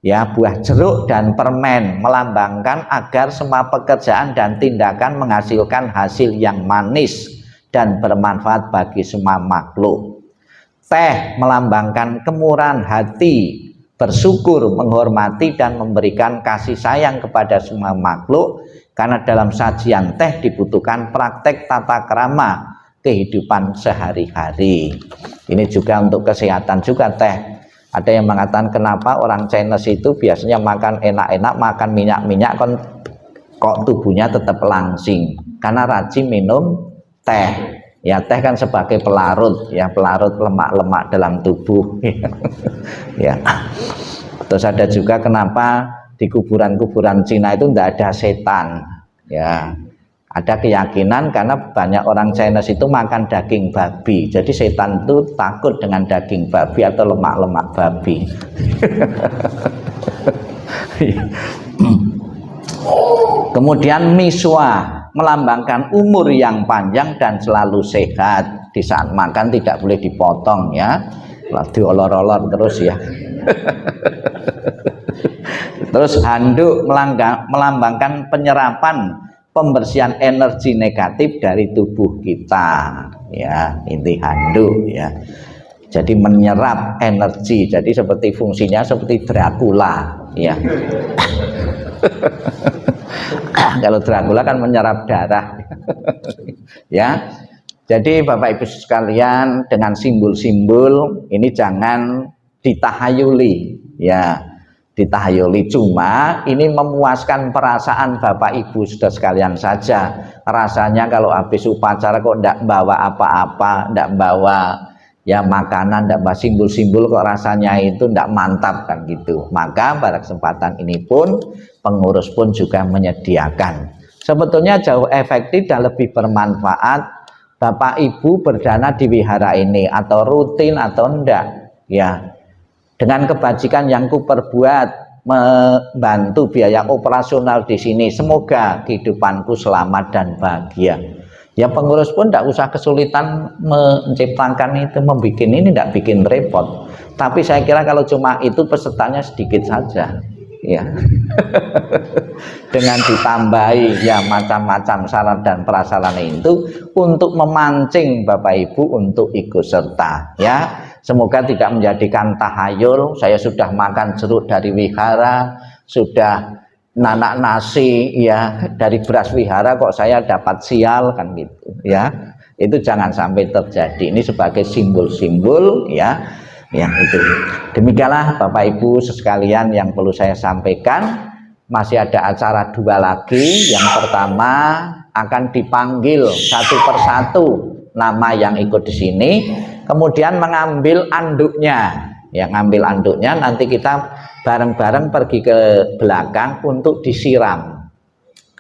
Speaker 1: ya, buah jeruk dan permen melambangkan agar semua pekerjaan dan tindakan menghasilkan hasil yang manis dan bermanfaat bagi semua makhluk. Teh melambangkan kemurahan hati, bersyukur, menghormati dan memberikan kasih sayang kepada semua makhluk, karena dalam sajian teh dibutuhkan praktek tata krama kehidupan sehari-hari. Ini juga untuk kesehatan juga teh. Ada yang mengatakan kenapa orang Chinese itu biasanya makan enak-enak, makan minyak-minyak kok tubuhnya tetap langsing, karena rajin minum teh. Ya, teh kan sebagai pelarut, ya, pelarut lemak-lemak dalam tubuh. Ya. Terus ada juga kenapa di kuburan-kuburan Cina itu tidak ada setan. Ya, ada keyakinan karena banyak orang Chinese itu makan daging babi, jadi setan itu takut dengan daging babi atau lemak-lemak babi. Kemudian miswa melambangkan umur yang panjang dan selalu sehat. Di saat makan tidak boleh dipotong, ya, diolor-olor terus, ya. Terus handuk melambangkan penyerapan, pembersihan energi negatif dari tubuh kita, ya, inti handuk, ya. Jadi menyerap energi, jadi seperti fungsinya seperti Dracula, ya. Kalau Dracula kan menyerap darah. Ya. Jadi Bapak Ibu sekalian, dengan simbol-simbol ini jangan ditahayuli, ya. Ditahayuli, cuma ini memuaskan perasaan Bapak Ibu sudah sekalian saja. Rasanya kalau habis upacara kok enggak bawa apa-apa, enggak bawa ya makanan, enggak bawa simbol-simbol, kok rasanya itu enggak mantap kan gitu. Maka pada kesempatan ini pun pengurus pun juga menyediakan. Sebetulnya jauh efektif dan lebih bermanfaat Bapak Ibu berdana di wihara ini, atau rutin atau enggak, ya. Dengan kebajikan yang kuperbuat membantu biaya operasional di sini, semoga kehidupanku selamat dan bahagia. Ya, pengurus pun tidak usah kesulitan menciptakan itu, membuat ini tidak bikin repot. Tapi saya kira kalau cuma itu pesertanya sedikit saja, ya. Dengan ditambahi ya macam-macam syarat dan prasarana itu untuk memancing Bapak Ibu untuk ikut serta, ya. Semoga tidak menjadikan tahayul, saya sudah makan jeruk dari wihara, sudah nanak nasi ya, dari beras wihara kok saya dapat sial kan gitu ya. Itu jangan sampai terjadi. Ini sebagai simbol-simbol ya. Ya itu. Demikianlah Bapak Ibu sekalian yang perlu saya sampaikan. Masih ada acara 2 lagi. Yang pertama akan dipanggil satu persatu nama yang ikut di sini, kemudian mengambil anduknya. Ya, ngambil anduknya, nanti kita bareng-bareng pergi ke belakang untuk disiram.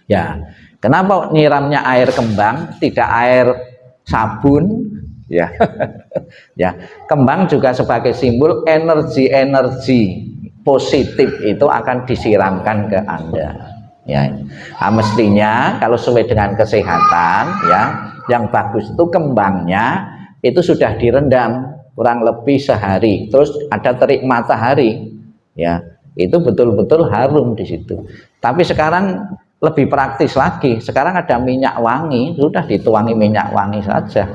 Speaker 1: Ya, kenapa nyiramnya air kembang, tidak air sabun? Ya, ya, kembang juga sebagai simbol energi-energi positif itu akan disiramkan ke Anda. Ya, mestinya kalau sesuai dengan kesehatan, ya, yang bagus itu kembangnya itu sudah direndam kurang lebih sehari, terus ada terik matahari, ya, itu betul-betul harum di situ. Tapi sekarang lebih praktis lagi, sekarang ada minyak wangi, sudah dituangi minyak wangi saja.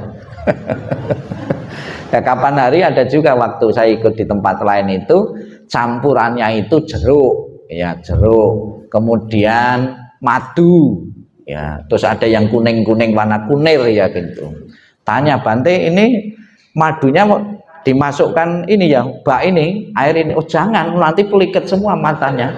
Speaker 1: Ya, kapan hari ada juga waktu saya ikut di tempat lain itu campurannya itu jeruk, ya, jeruk, kemudian madu, ya, terus ada yang kuning-kuning warna kunir ya gitu. Tanya, Bante, ini madunya dimasukkan ini ya, bak ini, air ini? Oh jangan, nanti peliket semua matanya.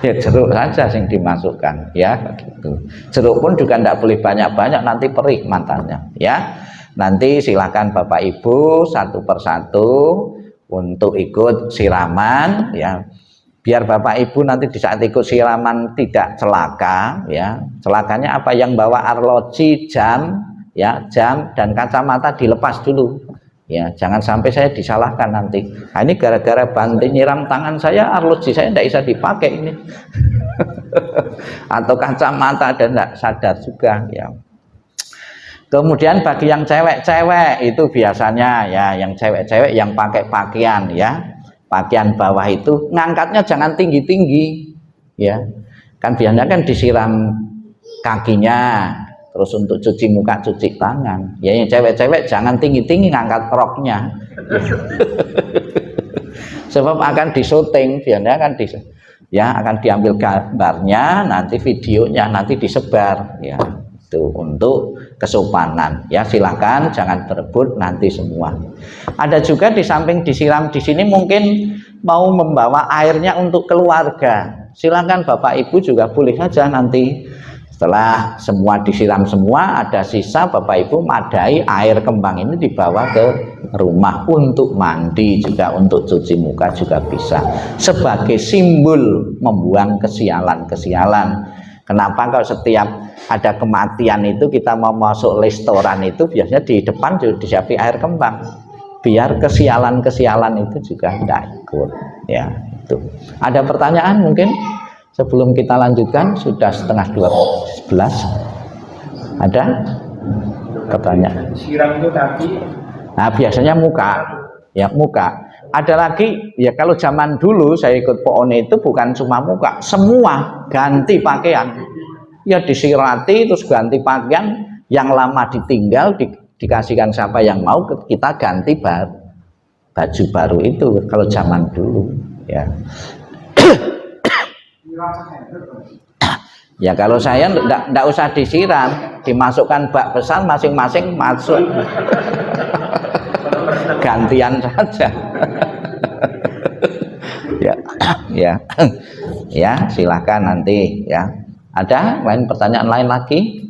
Speaker 1: Ya jeruk saja yang dimasukkan ya gitu. Jeruk pun juga tidak boleh banyak-banyak, nanti perih matanya ya. Nanti silakan Bapak Ibu satu persatu untuk ikut siraman ya. Biar Bapak Ibu nanti di saat ikut siraman tidak celaka ya. Celakanya apa? Yang bawa arloji, jam ya, jam dan kacamata dilepas dulu ya, jangan sampai saya disalahkan nanti. Nah, ini gara-gara Bante nyiram tangan saya, arloji saya tidak bisa dipakai ini. Atau kacamata dan tidak sadar juga ya. Kemudian bagi yang cewek-cewek itu biasanya ya, yang cewek-cewek yang pakai pakaian ya, pakaian bawah itu ngangkatnya jangan tinggi-tinggi ya, kan biasanya kan disiram kakinya, terus untuk cuci muka, cuci tangan ya. Yang cewek-cewek jangan tinggi-tinggi ngangkat roknya. Sebab akan disyuting, biasanya kan ya akan diambil gambarnya, nanti videonya nanti disebar ya, itu untuk kesopanan ya. Silakan jangan berebut nanti semua. Ada juga di samping disiram di sini mungkin mau membawa airnya untuk keluarga, silakan Bapak Ibu juga boleh saja. Nanti setelah semua disiram semua, ada sisa, Bapak Ibu madai air kembang ini dibawa ke rumah untuk mandi, juga untuk cuci muka juga bisa, sebagai simbol membuang kesialan-kesialan. Kenapa kalau setiap ada kematian itu kita mau masuk restoran itu biasanya di depan juga disiapin air kembang, biar kesialan-kesialan itu juga tidak ikut ya. Itu ada pertanyaan mungkin sebelum kita lanjutkan? Sudah setengah 12. Ada pertanyaan?
Speaker 3: Siram itu tadi.
Speaker 1: Nah biasanya muka ya, muka. Ada lagi ya, kalau zaman dulu saya ikut Poone itu bukan cuma muka, semua ganti pakaian ya, disirati terus ganti pakaian, yang lama ditinggal dikasihkan siapa yang mau, kita ganti baju baru itu kalau zaman dulu ya. Ya kalau saya enggak usah disiram, dimasukkan bak besar, masing-masing masuk. Gantian saja. Ya, ya, ya, silakan nanti ya. Ada lain pertanyaan lain lagi?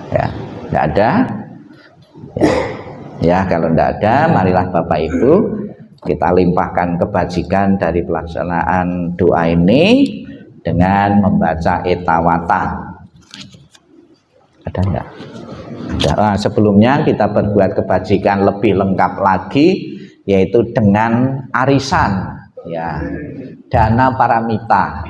Speaker 1: Ya, enggak ada. Ya, kalau enggak ada, marilah Bapak Ibu kita limpahkan kebajikan dari pelaksanaan doa ini dengan membaca etawata. Ada enggak? Nah, sebelumnya kita berbuat kebajikan lebih lengkap lagi, yaitu dengan arisan ya, dana paramita.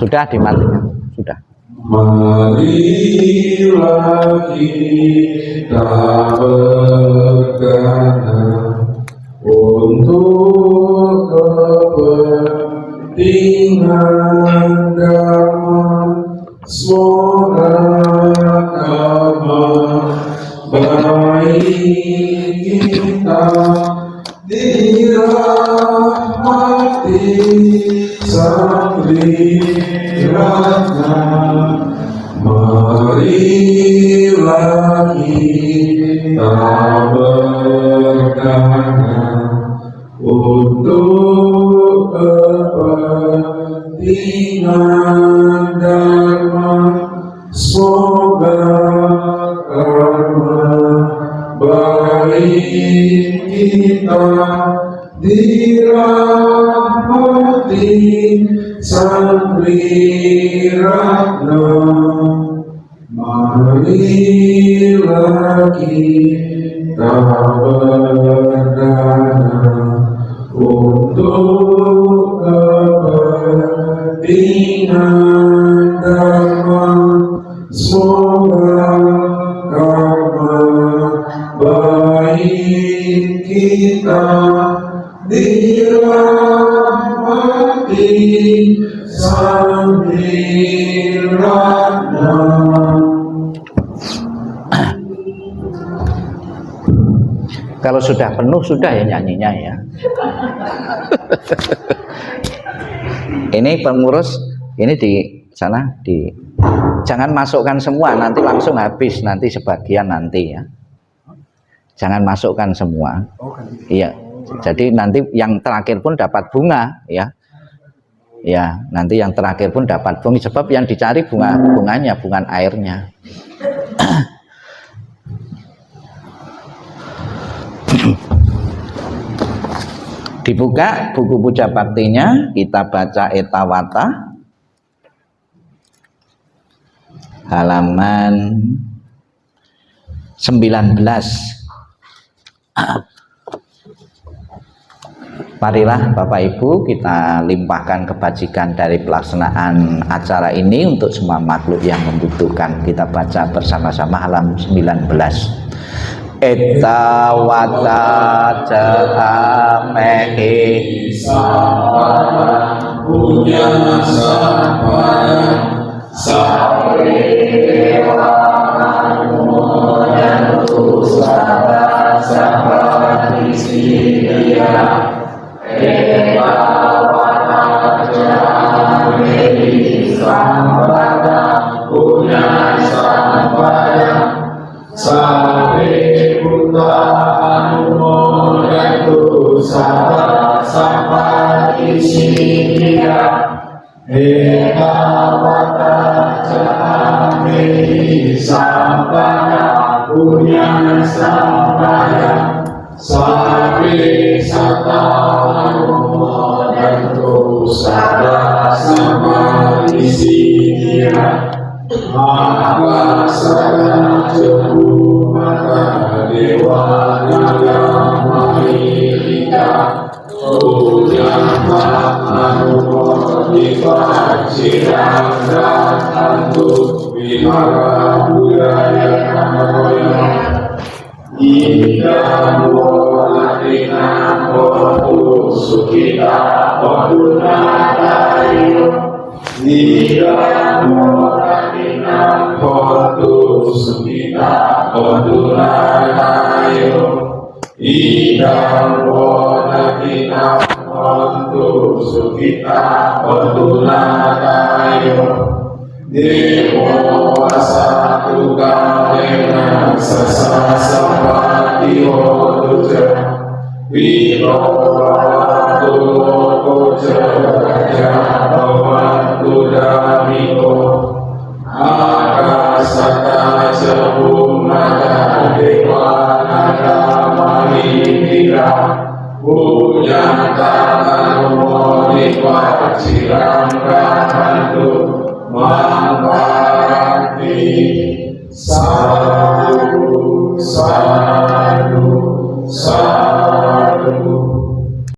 Speaker 1: Sudah dimatikan? Sudah.
Speaker 4: Marilah kita berkenan untuk kepentingan damai, semoga dirahmati Satrirana. Marilah kita berdana untuk kepentingan dharma. Semoga karma baik kita dirahmati Satrirana. Marilah kita berdana untuk kepentingan dharma. Semoga karma baik kita dirahmati Satrirana.
Speaker 1: Kalau sudah penuh sudah ya nyanyinya ya. Ini pengurus ini di sana jangan masukkan semua, nanti langsung habis, nanti sebagian nanti ya. Jangan masukkan semua. Iya. Jadi nanti yang terakhir pun dapat bunga ya. Ya, nanti yang terakhir pun dapat bunga, sebab yang dicari bunganya bukan airnya. Dibuka buku puja baktinya, kita baca Etawata halaman 19. Marilah Bapak Ibu kita limpahkan kebajikan dari pelaksanaan acara ini untuk semua makhluk yang membutuhkan. Kita baca bersama-sama halaman 19. Etawata jaamehi
Speaker 4: Sampana punya sampana Sarewa Anumodantu Sabati Siddhya Etawata jaamehi Sampana punya sampana Sarewa Anumodantu Sabati Siddhya Etawata jaamehi sampana punya sampana Sabe sata anumodantu sabati siddhya. Maka sagala cepu mata dewa naga mahita Ujama anumodika ciranggatantu Vihara budaya namoya Ida wolatina kotu sukita kodunatayo Ida wolatina kotu sukita kodunatayo Ida wolatina kotu sukita kodunatayo Dewa satu kalena sasasapati hotuja Vihara koja jabawantu damiko Akasata jabumata dewa naga mahindira Punyata anumonikwa ciranggatantu Mangparati sadhu sadhu sadhu